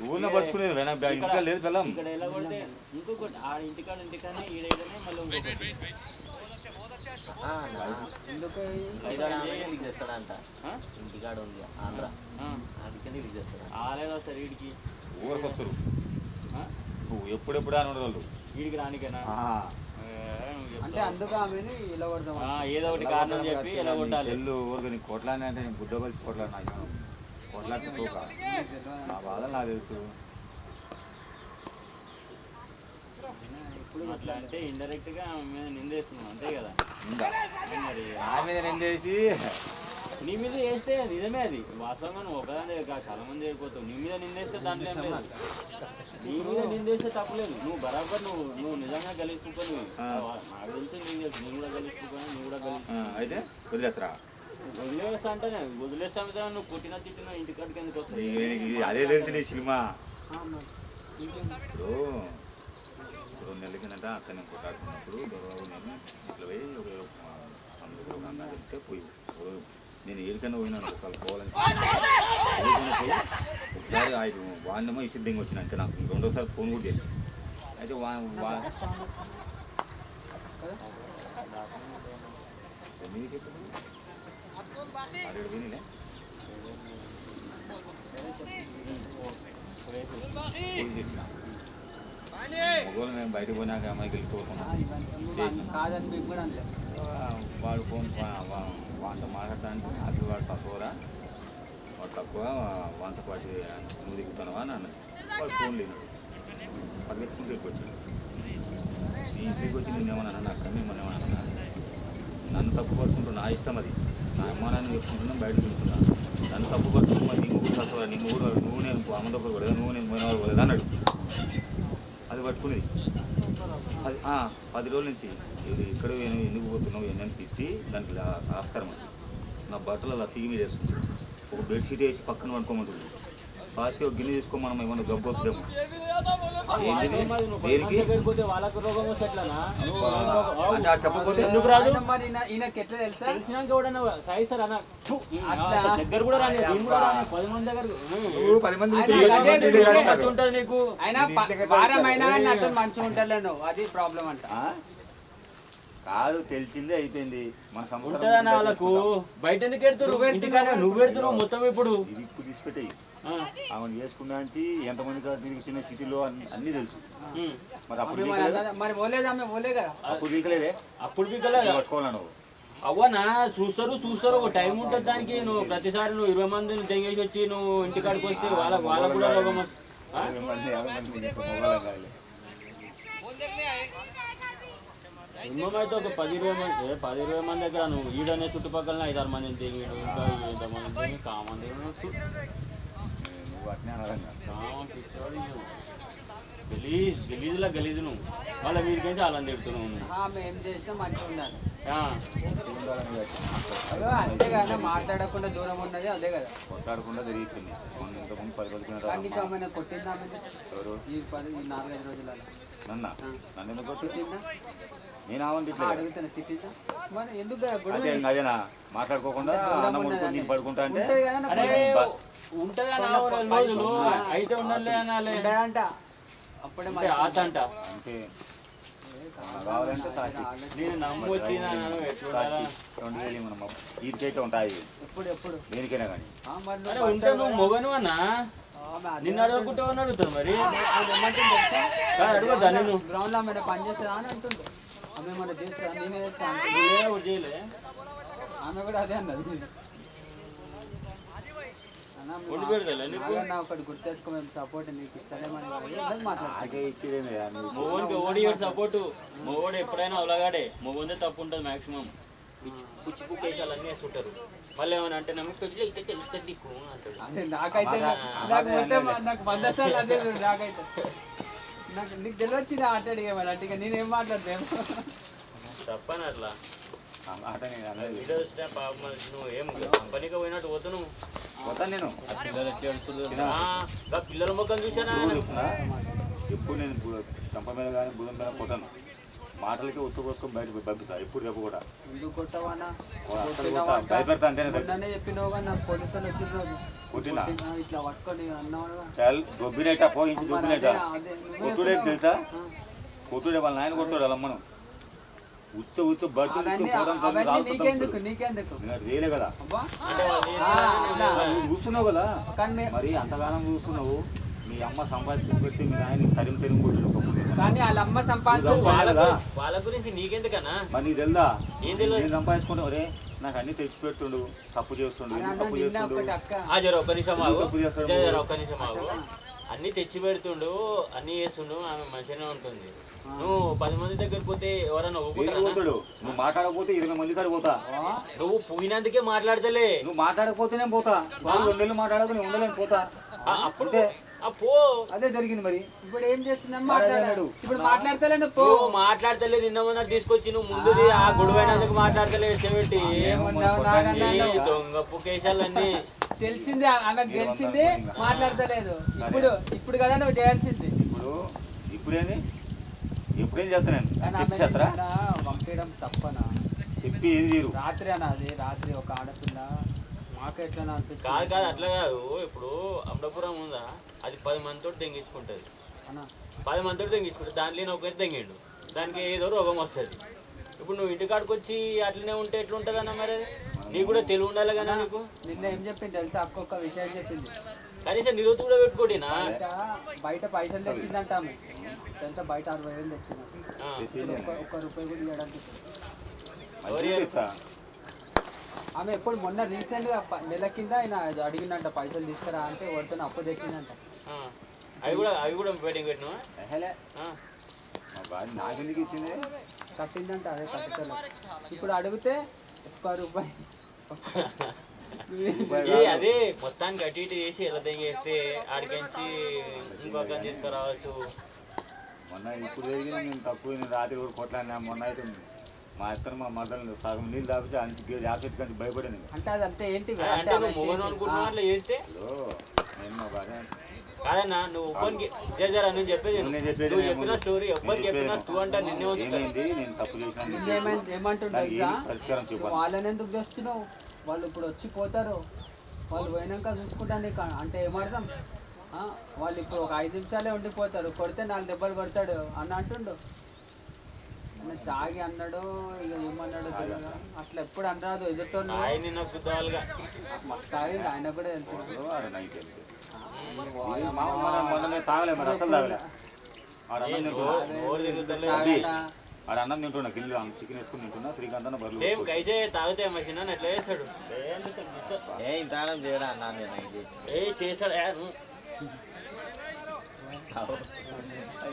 ఊరిలో పట్టుకునేది ఇంకా లేదు పిల్లం ఇక్కడ ఎలా కొడితే ఇంకొకటి ఆ ఇంటికాడనే ఈడైతేనే మళ్ళీ ఇంకొకటి లీక్ చేస్తాడంట ఇంటికాడ ఉంది ఆంధ్ర అందుకని లీక్ చేస్తాడు ఆలేదా సార్ వీడికి ఊరికి వస్తారు ఎప్పుడెప్పుడు అని ఉండరు వాళ్ళు వీడికి రానికేనా అంటే అందుకు ఆమెను ఇలా కొడదాం ఏదో ఒకటి కారణం చెప్పి ఎలా కొట్టాలి ఎల్లు ఊరికి నీకు కొట్లానే అంటే నేను బుద్ధ కలిసి కొట్లాడు నాకు కొట్లాడితే పోక నా బాధ నాకు తెలుసు అట్లా అంటే ఇండైరెక్ట్ గా మీద నిందేస్తున్నాం అంతే కదా మరి నా మీద నిందేసి నీ మీద వేస్తే నిజమే అది వాస్తవంగా నువ్వు ఒకదాని చాలా మంది అయిపోతావు నీ మీద నిందేస్తే దాంట్లో ఏం లేదు నీ మీద నిందేస్తే తప్పలేదు నువ్వు బరాబర్ నువ్వు నిజంగా గెలుచుకుని నాకు తెలిసి నేను కూడా గెలుచుకుని నువ్వు కూడా గెలుచు అయితే వదిలేస్తారా వదిలేస్తా అంటే వదిలేస్తా నువ్వు పుట్టిన తిట్టిన ఇంటికాడికి ఎందుకు వస్తుంది అదే తెలుసు నీ సినిమా ఇప్పుడు 2 నెలల కిందట అక్కడ నేను కొట్టాడుకున్నప్పుడు గొడవ నేను ఇట్లా పోయి ఒక అన్న చెప్తే పోయి నేను ఏడికన్నా పోయినాను ఒకళ్ళు పోవాలని పోయి ఒకసారి వాడినేమో ఇసిద్దంగా వచ్చిన అంతే నాకు రెండోసారి ఫోన్ కూడా చేయలేదు అయితే మీకు ఆరేడు పోయినాలే తెచ్చిన మొగోలు మేము బయటకు పోయినాక అమ్మాయికి వెళ్ళిపోకుండా వాడు ఫోన్ వాంత మాట్లాడటానికి అది వాడు తక్కువరా వాడు తక్కువ వాంత పాటి నువ్వు దిగుతున్నావా అని అన్నది వాడు ఫోన్ లేదు పరిగెత్తుకుంటూ వచ్చాడు నీ ఇంటికి వచ్చి నేనేమన్నా నాకు మిమ్మల్ని ఏమన్నా నన్ను తప్పు పడుతుంటా నా ఇష్టం అది నా అమ్మానాన్ని చెప్పుకుంటున్నాను బయట తింటున్నాను నన్ను తప్పు పడుతుంది మరి నీ ముగ్గురు తక్కువ నీ ముగ్గురు నువ్వు నేను అమ్మ దగ్గర పడదా నువ్వు నేను పోయిన వాళ్ళు పడదా అన్నాడు అది పట్టుకునేది అది 10 రోజుల నుంచి ఇక్కడ ఎందుకు పోతున్నావు ఏంటని తిట్టి దానికి ఆస్కారం అది నా బట్టలు అలా తీగి మీద వేస్తుంది ఒక బెడ్షీట్ వేసి పక్కన పడుకోమంటుంది కాస్త ఒక గిన్నె తీసుకోమనం ఏమన్నా గబ్బు వస్తుందేమో దేనికి చెప్పకపోతే ఎందుకు రాదు తెలిసినాక కూడా సాయి సార్ అన్న దగ్గర కూడా రాని 10 మంది దగ్గర 10 మంది ఉంటుంది నీకు మంచిగా ఉంటాను అది ప్రాబ్లం అంట కాదు తెలిసిందే అయిపోయింది మన సంవత్సరం వాళ్ళకు బయట ఎందుకు పెడుతురు నువ్వు పెడుతున్నావు మొత్తం ఇప్పుడు ఇది ఇప్పుడు తీసిపెట్టాయి ఆమె చేసుకున్నా నుంచి ఎంతమంది చిన్న సిటీలో అన్ని తెలుసు మరి అప్పుడు అప్పుడు వీకలేదే అప్పుడు వీకలేదు పట్టుకోవాలను అవ్వనా చూస్తారు ఒక టైం ఉంటుంది దానికి నువ్వు ప్రతిసారి నువ్వు 20 మందిని తెగేసి వచ్చి నువ్వు ఇంటికాడికి వస్తే వాళ్ళకు కూడా రోగం మినిమం అయితే ఒక 10-20 మంది దగ్గర నువ్వు ఈడనే చుట్టుపక్కల 5-6 మందిని తెగిడు ఇంకా ఎంతమంది తెగి కామంది గలీజు నువ్వు వాళ్ళ మీదకి చాలా తిడుతున్నావు అంతేగా మాట్లాడకుండా దూరం ఉన్నది అదే కదా కొట్లాడకుండా జరిగిపోయింది ఇంతకుముందు 10 రోజుల కొట్టిందా 4-5 రోజులలో నన్ను ఎందుకు కొట్టిందా నేను అదేనా మాట్లాడుకోకుండా అన్నం వండుకొని నేను పడుకుంటా అంటే ఉంటదా రోజులు అయితే ఉండాలి అనాలి అంట అప్పుడే ఆశ అంట అంటే కావాలంటే నేను నమ్మొచ్చిన 2000 మనం వీటికైతే ఉంటాయి ఎప్పుడు దేనికైనా కానీ ఉంటే నువ్వు మొగను అన్నా నిన్ను అడగకుంటే అడుగుతాను మరి అడగద్దా నేను గ్రౌండ్ లో పని చేసేదా అని అంటుండే ఆమె మన చేస్తా నేనే చేస్తాను చేయలే ఆమె కూడా అదే అన్నది వండి పెడతా నీకు నా ఒకటి గుర్తెట్టుకో మేము సపోర్ట్ నీకు ఇస్తలేమని మొగోనికి ఓడి సపోర్టు మొగోడు ఎప్పుడైనా అవలగాడే మొగోందే తప్పు ఉంటుంది మాక్సిమం పుచ్చి పుక్కేసాలు అన్నీ వేస్తుంటారు మళ్ళీ ఏమైనా అంటే నమ్మి పెళ్ళి అయితే తెలుస్తుంది దిక్కు అంటాడు నాకైతే నాకు మొత్తం నాకు 100 సార్లు అదే నాకైతే నాకు నీకు తెలియచ్చిన ఆటాడు ఏమని అంటే ఇక నేనేం మాట్లాడతాను తప్పని అట్లా వీడియో వస్తే పాప నువ్వు ఏం కంపెనీకి పోయినట్టు పోతు నువ్వు నేను పిల్లల ముఖం చూసానా ఎప్పుడు నేను చంప మీద కానీ బుధం మీద కొట్టాను మాటలకి ఉచ్చు కోసుకొని బయట పంపిస్తా ఎప్పుడు చెప్పు కూడా ఎందుకు కొట్టవానా భయపెడతా అంతేనే చెప్పినావు కానీ నాకు పోలీసులు వచ్చిన కొట్టినా ఇట్లా పట్టుకొని అన్నావు చాలు దొబ్బినేట పోయించి దొబ్బినేట కొట్టుడే తెలుసా కొట్టుడే వాళ్ళ నాయన కొట్టాడు వాళ్ళ అమ్మను ఉచ్చ ఉచ్చ బట్టు నీకెందుకు నీకెందుకు చేయలే కదా చూస్తున్నావు కదా మరి అంతగానం చూస్తున్నావు మీ అమ్మ సంపాదించుకుని పెట్టి మీ నాయన తరిమి తరిమి కొట్టాడు కానీ వాళ్ళ అమ్మ సంపాదించు వాళ్ళ గురించి నీకెందుకన్నా మరి నీకు తెలుదా నేను సంపాదించుకుంటా ఒరే నాకు అన్ని తెచ్చి పెడుతుండు తప్పు చేస్తుండు తప్పు చేస్తుండు ఒక్క నిమిషం ఆగు అన్ని తెచ్చి పెడుతుండు అన్ని చేస్తుండు ఆమె మంచిగానే ఉంటుంది నువ్వు 10 మంది దగ్గరికి పోతే ఎవరన్నా పోతాడు నువ్వు మాట్లాడకపోతే 20 మంది కాడ పోతా నువ్వు పోయినందుకే మాట్లాడతలే నువ్వు మాట్లాడకపోతేనే పోతా 2 నెలలు మాట్లాడకు నేను ఉండలేను పోతా అప్పుడు పో అదే జరిగింది మరి ఇప్పుడు ఏం చేస్తున్నాం మాట్లాడాడు ఇప్పుడు మాట్లాడతలే పో మాట్లాడతలే నిన్న మొన్న తీసుకొచ్చి నువ్వు ముందుది ఆ గొడవైనందుకు మాట్లాడతలే చెబెట్టి దొంగ పుకేశాలన్నీ తెలిసిందే ఆమెకు తెలిసిందే మాట్లాడతలేదు ఇప్పుడు కదా నువ్వు చేయాల్సింది ఇప్పుడేం చేస్తాను వంకేయడం తప్పనా చెప్పి ఏం చేయరు రాత్రి అన్న అది రాత్రి ఒక ఆడపిల్ల మాకు ఎట్లా అనిపించింది కాదు అట్లా కాదు ఇప్పుడు అమలాపురం ఉందా అది 10 మందితో తెంగించుకుంటుంది 10 మందితో తెంగించుకుంటుంది దాంట్లో ఒకరి తెంగిండు దానికి ఏదో రోగం వస్తుంది ఇప్పుడు నువ్వు ఇంటికాడికి వచ్చి అట్లనే ఉంటే ఎట్లుంటుంది అన్న మరి నీకు కూడా తెలివి ఉండాలి కదా నీకు నిన్న ఏం చెప్పింది తెలుసా ఒక్కొక్క విషయం చెప్పింది కనీసం నిరోధు కూడా పెట్టుకోడినా బయట పైసలు తెచ్చిందంట ఆమె తెలుసా బయట 60,000 తెచ్చింది ఒక్క రూపాయి కూడా ఇవ్వడానికి ఆమె ఎప్పుడు మొన్న రీసెంట్గా నెల కింద ఆయన అడిగిందంట పైసలు తీసుకురా అంటే ఎవరితో అప్పు తెచ్చిందంట అవి కూడా వెయిటింగ్ పెట్టినా నాకెందుకు ఇచ్చింది కట్టిందంట అదే కట్టుకోలేదు ఇప్పుడు అడిగితే ఒక్క రూపాయి అదే మొత్తానికి అటు ఇటు చేసి ఎలా తెంగేస్తే ఆడికించి ఇంకొక తీసుకురావచ్చు మొన్న ఇప్పుడు జరిగిన నేను తప్పు నేను రాత్రి కూడా కొట్లాడినా మొన్న అయితే మా ఇద్దరు మా మదర్లు సగం నీళ్ళు తాపితే అంచి జాకెట్ కంచి భయపడింది అంటే అదంటే ఏంటి అంటే నువ్వు మొగను అనుకుంటున్నావు అట్లా చేస్తే నేను మా బాగా కాదన్నా నువ్వు ఒక్కరికి జరా నువ్వు చెప్పేది నువ్వు చెప్పిన స్టోరీ ఎవ్వరికి చెప్పినా టూ అంటే నిన్నే నేను తప్పు చేశాను ఏమంటుండే వాళ్ళని ఎందుకు చేస్తున్నావు వాళ్ళు ఇప్పుడు వచ్చి పోతారు వాళ్ళు పోయినాక చూసుకుంటాను అంటే ఏమర్థం వాళ్ళు ఇప్పుడు ఒక 5 నిమిషాలే ఉండిపోతారు కొడితే 4 దెబ్బలు కొడతాడు అన్న అంటుండు తాగి అన్నాడు ఇక ఏమన్నాడు అట్లా ఎప్పుడు అనరాదు ఎదుర్తో తాగి ఆయన కూడా తాగలే మరి అసలు తాగలే ఆడ అన్నం తింటున్నా గిల్లు చికెన్ వేసుకుని తింటున్నా శ్రీకాంత్ అన్న బర్లు తాగితే మనిషి ఎట్లా చేస్తాడు ఇంత చేయడా అన్నా చేస్తాడు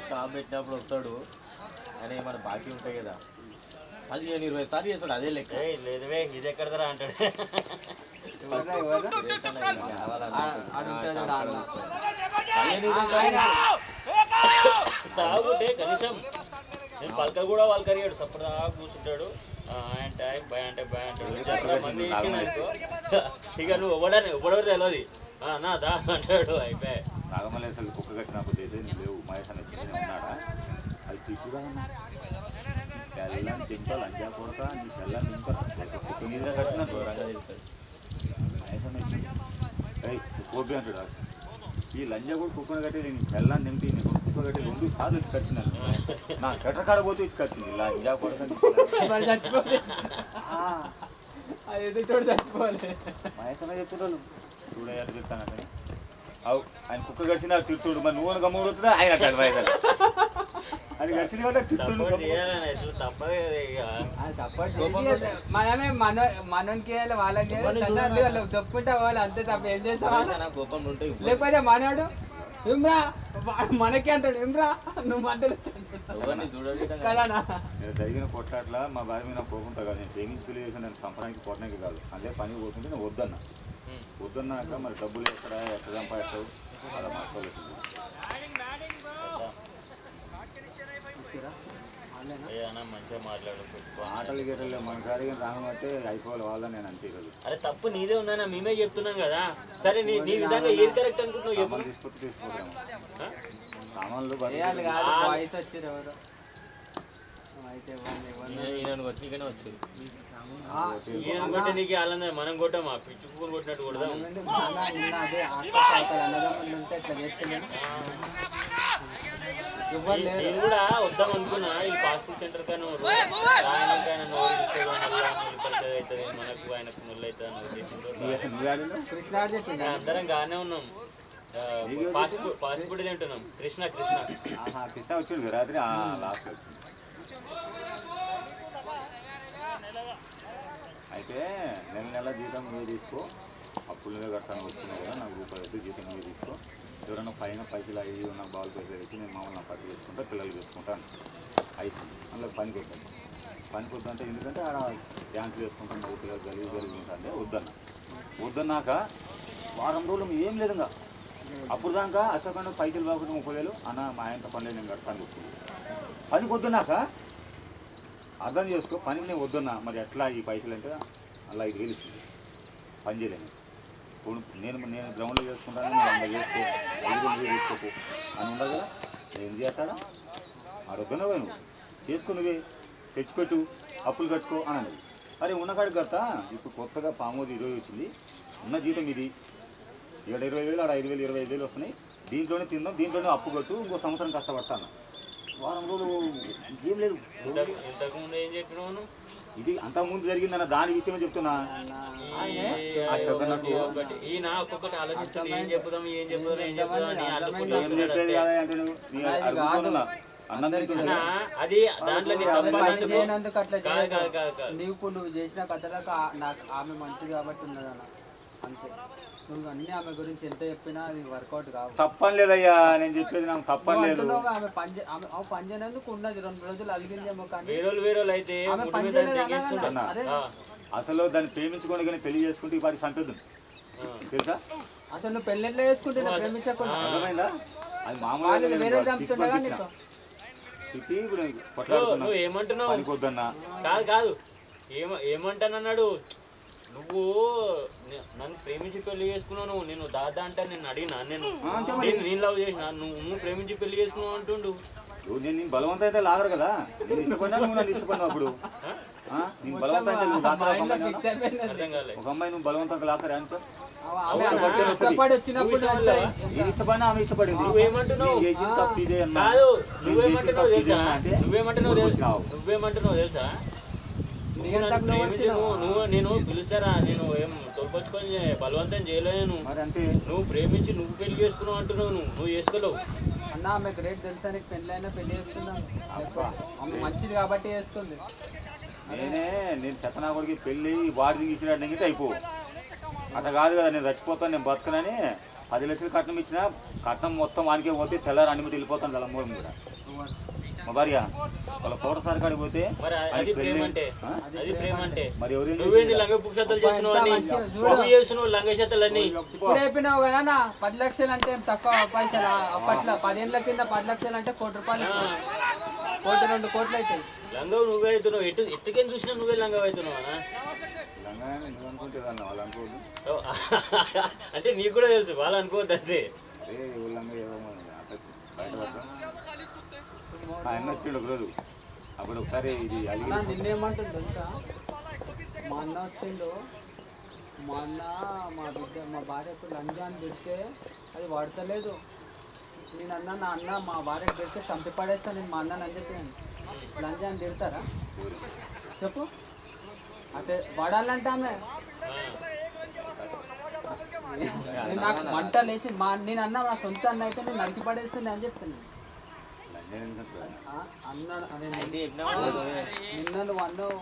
షాప్ పెట్టినప్పుడు వస్తాడు అని మన బాకీ ఉంటాయి కదా 15-20 సార్లు చేస్తాడు అదే లెక్క లేదువే ఇది ఎక్కడదరా అంటాడు తాగుతే కనీసం నేను పలక కూడా వాళ్ళు కరిగాడు సప్పుడు దాకా కూర్చుంటాడు అంటే భయ అంటే భయ అంటాడు మంది వేసినాకో ఇక నువ్వు ఇవ్వడో తెలియదు నా దా అంటాడు అయిపోయాయి నాగమల్లేశ్వరి కుక్క కట్టినప్పుడు అయితే లేవు మహేష్ అని వచ్చింది ఉన్నాడా అది తిప్పుగా తెల్లని తింపాలి అంతే కొడక నీ తెల్లని తింపాలి కుక్క మీద కట్టినట్టు మహేష్ అని వచ్చింది కోపి అంటాడు ఈ లంజా కూడా కుక్కను కట్టి నేను తెల్లని తింపి నేను కుక్క కట్టి 2 సార్లు వచ్చి కట్టినాను నా కట్ట కాడ పోతే వచ్చి కట్టింది లంజా కొడక మహేష్ అన్న చెప్తున్నాడు చూడయ్య చెప్తాను అతని అవు ఆయన కుక్క గడిచిన తిడుతుడు మరి నువ్వు గమ్ముడు వచ్చినా ఆయన అట్టాడు అది గడిచింది కాబట్టి తిట్టుండు. సపోర్ట్ చేయాలని ఎట్లా తప్పదు కదా ఇక. మనమే మనోనికి చేయాలి, వాళ్ళకి చేయాలి, వాళ్ళు చెప్పుకుంటా వాళ్ళు అంతే తప్ప ఏం చేస్తావా? కోపం ఉంటాయి లేకపోతే మనోడు ఇమ్రా మనకే అంటాడు, ఇమ్రా నువ్వు మధ్యలో కదా. నేను జరిగిన కొట్లాట్ల మా భార్య మీద కోపంతో కాదు, నేను ప్రేమించి పెళ్లి చేసి నేను సంపడానికి కొట్టడానికి కాదు, అదే పని పోతుంటే నేను వద్దన్నాక మరి డబ్బులు ఎక్కడ సంపాదిస్తావు అలా మాట్లాడుతుంది. ఏదైనా మంచిగా మాట్లాడు. ఆటలు గీటలు మన కాడిగా రాగమంటే అయిపోవాలి వాళ్ళని నేను అంతే కదా. అరే తప్పు నీదే ఉందన్నా, మేమే చెప్తున్నాం కదా. సరే నీ విధంగా ఏది కరెక్ట్ అనుకుంటున్నావు చెప్పు. తీసుకుంటాము సామాన్లు వాయిస్ వచ్చారు ఎవరు అయితే ఈయన వచ్చికనే వచ్చారు. ఈయన కొట్టే నీకు ఆనందం, మనం కొట్టామా పిచ్చుకుని కొట్టినట్టు కొడదాం. అదే అన్నదమ్ములు ఉంటే ఇట్లా చేస్తున్నాను. నేను కూడా వద్దాం అనుకున్నా, ఈ పాస్పోర్ట్ సెంటర్ కానీ రాయనకైనా నోరు తీసుకోవడం వల్ల పరిచయం అవుతుంది, మనకు ఆయనకు ముళ్ళు అవుతుంది. కృష్ణాడు చెప్పింది అందరం గానే ఉన్నాం. పాస్పోర్ట్ తింటున్నాం. కృష్ణ కృష్ణ వచ్చిండు రాత్రి లాస్ట్. అయితే నెల జీతం నువ్వే తీసుకో, అప్పుడు నువ్వే కట్టాను వస్తున్నావు కదా, నాకు రూపాయలు జీతం నువ్వే తీసుకో, ఎవరైనా పైన పైసలు అయ్యి నాకు బాగా పైసలు వేసి నేను మామూలు నా పట్టి చేసుకుంటా, పిల్లలు చేసుకుంటాను అయిపోయింది. అందులో పనికి వద్దాను. పనికి వద్దంటే ఎందుకంటే ఆడ డ్యాన్స్ చేసుకుంటాను, నవ్వు పిల్లలు గలిగి వద్దన్నాక వారం రోజులు ఏం లేదు ఇంకా. అప్పుడు దాకా అశోకంగా పైసలు బాగుంటే 30,000 అన్న మా ఆయనతో పనులు నేను కడతాను వస్తుంది. పనికి వద్దున్నాక అర్థం చేసుకో, పనికి నేను వద్దున్నా మరి ఎట్లా ఈ పైసలు అంటే అలా 5,000 ఇస్తుంది, పని చేయలేను. నేను గ్రౌండ్లో చేసుకుంటాను, నేను 100 చేసుకో, 5,000 తీసుకోకు అని ఉండదు కదా. ఏం చేస్తాడా అడొద్దనే నువ్వు చేసుకో, నువ్వే తెచ్చిపెట్టు, అప్పులు కట్టుకో అని అన్నది. అరే ఉన్నకాడికి కడతా, ఇప్పుడు కొత్తగా పామోది 20 వచ్చింది, ఉన్న జీతం ఇది, ఇక్కడ 20,000 ఆడ 5,000 25,000 వస్తున్నాయి, దీంట్లోనే తిందాం, దీంట్లోనే అప్పు కట్టు, ఇంకో సంవత్సరం కష్టపడతాను. వారం రోజులు ఏం లేదు. ఇంతకుముందు ఏం చెప్పినావు? ఇది అంతకుముందు జరిగిందన్న దాని విషయమే చెప్తున్నా. ఈయన ఒక్కొక్కటి ఆలోచిస్తుంది, ఏం చెప్పుదాం ఏం చెప్పుదాం ఏం చెప్పుదాం అని ఏం చెప్పేది కదా అంటే నువ్వు అది దాంట్లో నువ్వు చేసిన కథలకు నాకు ఆమె మంచిది కాబట్టి ఉన్నదన్న అంతే. నువ్వు అన్ని ఆమె గురించి ఎంత చెప్పినా అది వర్కౌట్ కావు. తప్పని లేదయ్యా, నేను చెప్పేది నాకు తప్పని లేదు. ఆమె పని చేయనందుకు ఉన్నది 2 రోజులు అలిగిందేమో, కానీ వేరే అయితే అసలు దాన్ని ప్రేమించుకోండి కానీ పెళ్లి చేసుకుంటే వారికి సంపేద్దు తెలుసా. అసలు నువ్వు పెళ్ళి ఎట్లా చేసుకుంటున్నా ప్రేమించకుండా? అర్థమైందా? అది మామూలు వేరే నువ్వు ఏమంటున్నావు? కాదు ఏమంటానన్నాడు, నువ్వు నన్ను ప్రేమించి పెళ్లి చేసుకున్నావు, నేను దాదా అంటే నేను అడిగినా, నేను లవ్ చేసిన, నువ్వు ప్రేమించి పెళ్లి చేసుకున్నావు అంటుండు. నేను బలవంతం అయితే లాగరు కదా, నేను ఇష్టపడినా నువ్వు నన్ను ఇష్టపడినావు. అప్పుడు నేను బలవంతం అయితే ఒక అమ్మాయి నువ్వు బలవంతంగా లాకరా అంటే ఇష్టపడినా ఆమె ఇష్టపడింది. నువ్వేమంటున్నావు తెలుసా? నేను పిలుస్తారా, నేను ఏం తోలుకొచ్చుకొని బలవంతం చేయలేను. నువ్వు ప్రేమించి నువ్వు పెళ్లి చేసుకున్నావు అంటున్నావు, నువ్వు చేసుకోలేవు అన్న. ఆమెకు రేట్ తెలుసా, నీకు పెళ్ళి అయినా పెళ్లి చేసుకుందాం, ఆమె మంచిది కాబట్టి చేసుకుంది. నేను శతనాకుడికి పెళ్ళి వాడికి తీసినట్టు అయిపో, అట్లా కాదు కదా. నేను చచ్చిపోతాను, నేను బతుకునని 10 లక్షలు కట్నం ఇచ్చినా కట్నం మొత్తం వానికే పోతే తెల్లారి అన్ని వెళ్ళిపోతాను కదా. మూలం కూడా మా భార్య వాళ్ళ తోటసారి కాడికి పోతే మరి ఎవరు లంగ పుక్షతలు చేస్తున్నావు లంగ శతలన్నీ ఇప్పుడు అయిపోయినావు కదా. 10 లక్షలు అంటే తక్కువ పైసలు. అప్పట్లో 10 ఏళ్ళ కింద 10 లక్షలు అంటే ₹1 కోటి 2 కోట్లు అవుతాయి. లంగ నువ్వే అవుతున్నావు, ఎట్టుకేం చూసినా నువ్వే లంగ అవుతున్నావు అంటే నీకు కూడా తెలుసు, వాళ్ళు అనుకోవద్దు అంతే. ఆయన వచ్చిండు ఒకరోజు, అప్పుడు ఒకసారి ఇది నిన్నేమంటుంది తెలుసా? మా అన్న వచ్చిండు, మా అన్న మా భార్యకు లంజాన్ని పెడితే అది వాడతలేదు. నేను అన్న నా అన్న మా భార్యకు పెడితే చంపి పడేస్తాను నేను మా అన్నని అని చెప్పాను. లంజాన్ని తిడతారా చెప్పు? అంటే వాడాలంటే ఆమె నాకు మంట లేచి నేను అన్న నా సొంత అన్న అయితే నేను నరికి పడేస్తాను అని చెప్తాను. నేను ఎందుకంటే అన్నాడు అదే అయితే నిన్న నువ్వు అన్నావు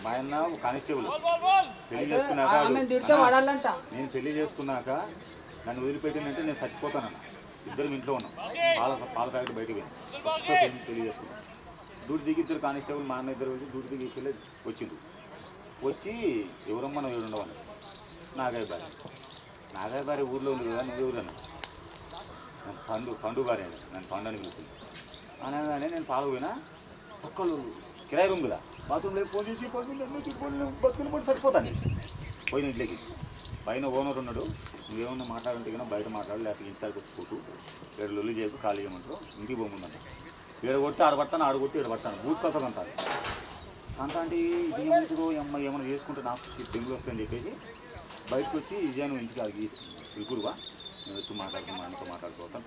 మా అన్న కానిస్టేబుల్ పెళ్లి చేసుకున్నాక ఆమె తిడితే వాడాలంట. నేను పెళ్లి చేసుకున్నాక నన్ను వదిలిపెట్టిందంటే నేను చచ్చిపోతానన్న. ఇద్దరు ఇంట్లో ఉన్నాం. పాల ప్యాకెట్ బయటకు పోయింది. పెళ్లి చేసుకున్నాం. డ్యూటీ దిగి ఇద్దరు కానిస్టేబుల్ మా అన్న ఇద్దరు వచ్చి డ్యూటీ దిగి వచ్చిండు. వచ్చి ఎవరమ్మా నువ్వు ఎవరు ఉండవని. నాగాయ భార్య ఊర్లో ఉంది కదా, నువ్వు ఎవరన్నా. నన్ను పండు భార్య నన్ను పండు అని పిలిచింది. అనగానే నేను పాల్గొయినా పక్కలు కిరాయి రూమ్ కదా, బాత్రూంలో ఫోన్ చేసి బతుకులు పడి చచ్చిపోతాను. పోయిన ఇంట్లోకి పైన ఓనర్ ఉన్నాడు, నువ్వేమన్నా మాట్లాడంటే కన్నా బయట మాట్లాడు, లేకపోతే ఇంటికి వచ్చి 7 లొల్లి చేయకు, ఖాళీ చేయమంటారు. ఇంటికి పోముందంట. 7 కొడితే 6 పడతాను, 6 కొట్టి 7 పడతాను. బూత్ కొత్త అంటారు. అంత అంటే ఇది ఏమంటారు, ఏమన్నా చేసుకుంటే నాకు బెంగులు వస్తుందని చెప్పేసి బయటకు వచ్చి ఇజాను ఇంటికి అది పిలుపురువా నేను వచ్చి మాట్లాడుతూ మాట్లాడుకోవస్తాను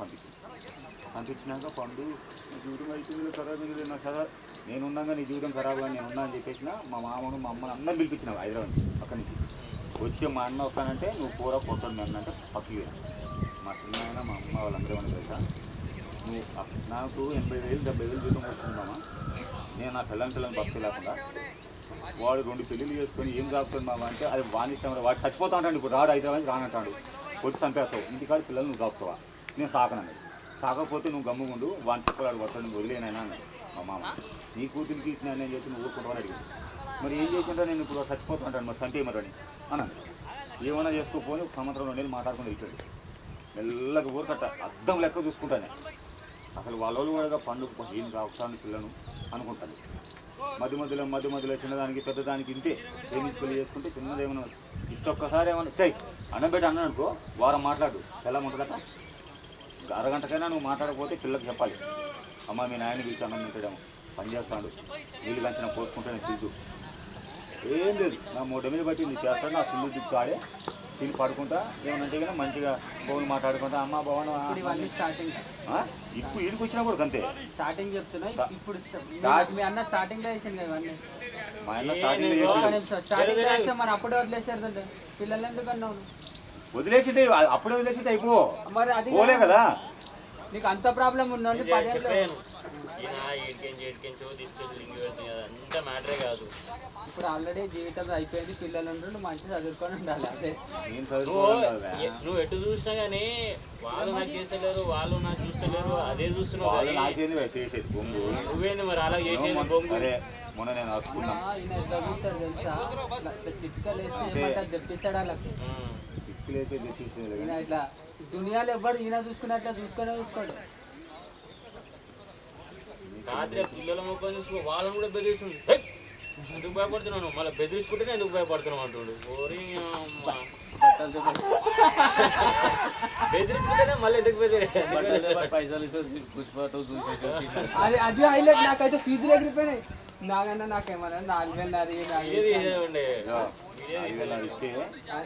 పంపించినాక పండు నీ జీవితం అయిపోయింది ఖరాబ్ అయింది నా సదా నేను ఉన్నాగా నీ జీవితం ఖరాబ్ అని నేను ఉన్నా అని చెప్పేసిన మా మామను మా అమ్మని అందరిని పిలిపించినావు హైదరాబాద్ నుంచి అక్కడి నుంచి. వచ్చి మా అన్న వస్తానంటే నువ్వు కూర పొట్టని మీ అన్న అంటే పక్కకి మా చిన్న అయినా మా అమ్మ వాళ్ళందరూ ఏమన్నా తెలుసా, నువ్వు నాకు 80,000 70,000 జీవితం వస్తుందమ్మా, నేను నా పిల్లల్ని బతుకు లేకుండా వాడు 2 పెళ్ళిళ్ళు చేసుకొని ఏం కాపుతాడు మామ అంటే అది వాని ఇష్టం. వాడు చచ్చిపోతా అంటాడు. ఇప్పుడు రాడు హైదరాబాద్ రానంటాడు. వచ్చి చంపేస్తావు, ఇంటికాడ పిల్లలు నువ్వు కాపుతావా, నేను సాకనన్నాడు. సాకపోతే నువ్వు గమ్ముగుండు, వాడిని చెప్పాడు కొట్టాడు, నువ్వు వదిలేనైనా అన్నాడు మా మామ. నీ కూతురికి ఇచ్చినా నేను చెప్పి నువ్వు ఊరుకుంటావని అడిగింది. మరి ఏం చేసిండ్రా నేను ఇప్పుడు చచ్చిపోతా అంటాడు, మరి చంపేయమని అన్నాడు. ఏమైనా చేసుకోపోయి 1 సంవత్సరం 2 నెలలు మాట్లాడుకుని వెళ్ళిపోయాడు. మెల్లగా ఊరకట్ట అద్దం లెక్క చూసుకుంటానే. అసలు వాళ్ళు కూడా పండుగ ఏం కాపుతాను పిల్లను అనుకుంటాను. మధ్య మధ్యలో చిన్నదానికి పెద్దదానికి ఇంతే ప్రేమించి పెళ్లి చేసుకుంటే చిన్నది ఏమన్నా ఇట్టొక్కసారి ఏమన్నా చెయ్యి అన్నబెట్టి అన్నాను అనుకో, వారం మాట్లాడు ఎలా ఉంటుందట. అరగంటకైనా నువ్వు మాట్లాడకపోతే పిల్లకి చెప్పాలి, అమ్మ మీ నాయన పిలిచి అన్నం తింటాడేమో, పని చేస్తాడు, నీళ్ళు కంచిన పోసుకుంటే నేను తింటూ ఏం లేదు. నా 3 మీద బట్టి నీ చేస్తాడు, నా సిల్లు దిక్కు ఆడే తిని పడుకుంటా. ఏమనంటే కానీ మంచిగా ఫోన్ మాట్లాడుకుంటా అమ్మ బావను స్టార్టింగ్ ఇప్పుడు ఇంటికి వచ్చినా కూడా అంతే స్టార్టింగ్ చెప్తున్నా. ఇప్పుడు మీ అన్న స్టార్టింగ్ లో వేసాను కదా ఇవన్నీ. మా అన్న స్టార్టింగ్ చేస్తే మరి అప్పుడే వదిలేసారు పిల్లలు ఎందుకు అన్నావు, వదిలేసింటే అప్పుడే వదిలేసింటే అయిపో మరి అది పోలే కదా. నీకు అంత ప్రాబ్లం ఉందండి 10 ఏళ్ళు. అంత మ్యాటరే కాదు. ఇప్పుడు ఆల్రెడీ జీవితంలో అయిపోయింది, పిల్లలు నువ్వు మంచిగా చదువుకొని ఉండాలి. అదే నువ్వు ఎటు చూసినా కానీ వాళ్ళు నాకు చేస్తలేరు, వాళ్ళు నాకు చూస్తలేరు, అదే చూస్తున్నావు. నువ్వేంది మరి అలా చేసేది బొంగు. మొన్న నేను అరుచుకున్నా, ఈయన ఎట్లా చూస్తాడు తెలుసా, చిట్కలు వేసి ఏమంటారు తెప్పిస్తాడు వాళ్ళకి. ఈయన ఇట్లా దునియాలో ఎవ్వడు ఈయన చూసుకున్నట్లా చూసుకోడు. రాత్రి పిల్లల మొక్కలు చూసుకో, వాళ్ళని కూడా బెదిరిస్తుంది. ఎందుకు భయపడుతున్నాను, మళ్ళీ బెదిరించుకుంటేనే ఎందుకు భయపడుతున్నావు అంటుండు. బెదిరించుకుంటేనే మళ్ళీ ఎందుకు పైసలు అది హైలైట్. నాకైతే ఫీజులు ఎగిరిపోయినాయి. నాకన్నా నాకేమన్నా 4,000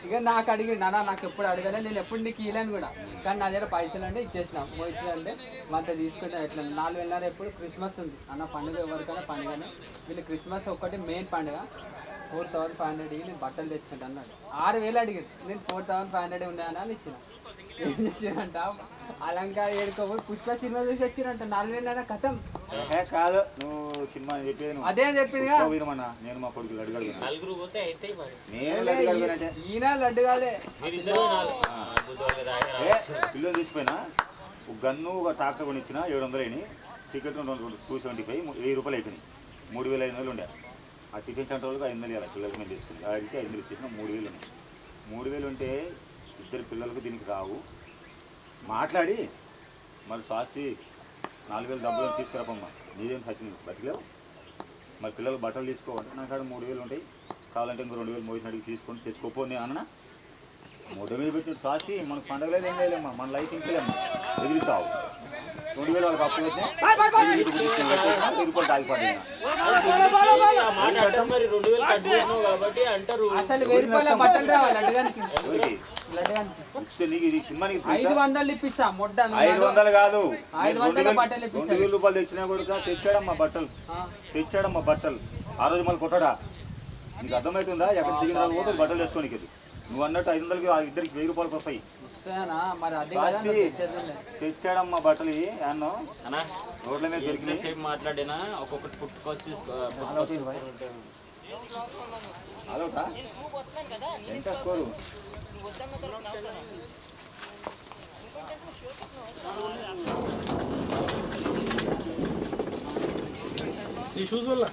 ఇక నాకు అడిగి నాన్న నాకు ఎప్పుడు అడగలే, నేను ఎప్పుడు నీకు ఇవ్వలేను కూడా, కానీ నా దగ్గర పైసలు అంటే ఇచ్చేసినాం. ఇచ్చేదంటే మంత తీసుకుంటే ఎట్లా 4,000 ఎప్పుడు క్రిస్మస్ ఉంది అన్న పండుగ, ఎవరికైనా పండుగనే. వీళ్ళు క్రిస్మస్ ఒక్కటి మెయిన్ పండుగ. 4,500 నేను బట్టలు తెచ్చుకుంటా అన్నాడు. 6,000 అడిగింది, నేను 4,500 ఉన్నాయని అని ఇచ్చిన. ఏం చేసిరంట, అలంకార ఏడుకోపోయి పుష్ప సినిమా చూసి వచ్చిరంట. 4,000 కథం కాదు నువ్వు సినిమా చెప్పేది. అదే చెప్పింది నేను మా కొడుకు లడ్డు కడుగునా, నలుగురు పోతే అయితే ఈయన లడ్డు కాదే. పిల్లలు తీసిపోయినా ఒక గన్ను ఒక ట్రాక్టర్ కొని ఇచ్చిన 700 టికెట్ 275 1000 రూపాయలు అయిపోయినాయి. 3,500 ఉండే. ఆ టిఫిన్ సెంటర్ వాళ్ళకి 500 ఇవ్వాలి పిల్లలకి మేము తీసుకుంది. అడిగితే 500 ఇచ్చేసిన 3,000 ఉన్నాయి. 3,000 ఉంటే 2 పిల్లలకు దీనికి రావు. మాట్లాడి మరి స్వాస్తి 4,000 డబ్బులు తీసుకురాపమ్మా, నీదేం సచిన్ బతిలేవు, మరి పిల్లలు బట్టలు తీసుకోవాలి. నా కాడ 3,000 ఉంటాయి, కావాలంటే ఇంకో 2,000 మోసిన అడిగి తీసుకొని తెచ్చుకోపోని అన్న. 3 మీద పెట్టి స్వాస్తి మనకు పండగలేదు ఏం లేదమ్మా, మన లైఫ్ ఇంకలేమ్మా, ఎదురుతావు. 2,000 వాళ్ళకి అప్పు పెట్టి 1000 రూపాయలు తాగిపోయింది. అసలు 1000 రూపాయల బట్టలు రావాలి అడగానికి. 500 ఇప్పిస్తా మొట్ట. 500 కాదు, 500 బట్టలు ఇప్పిస్తా. 2,000 రూపాయలు తెచ్చినా కూడా తెచ్చాడమ్మా బట్టలు. ఆ రోజు మళ్ళీ కొట్టడా, నీకు అర్థమవుతుందా? ఎక్కడ సిగ్నల్ పోతే బట్టలు వేసుకోనికి. నువ్వు అన్నట్టు 500కి 2 ఇద్దరికి 1000 రూపాయలకు వస్తాయి. వస్తాయనా మరి అది తెచ్చాడమ్మా బట్టలు అన్నో అన్నా రోడ్ల మీద దొరికినాయి. సేపు మాట్లాడినా ఒక్కొక్కటి పుట్టుకొచ్చి అదొక ఎంత స్కోరు ఈ షూస్ వల్ల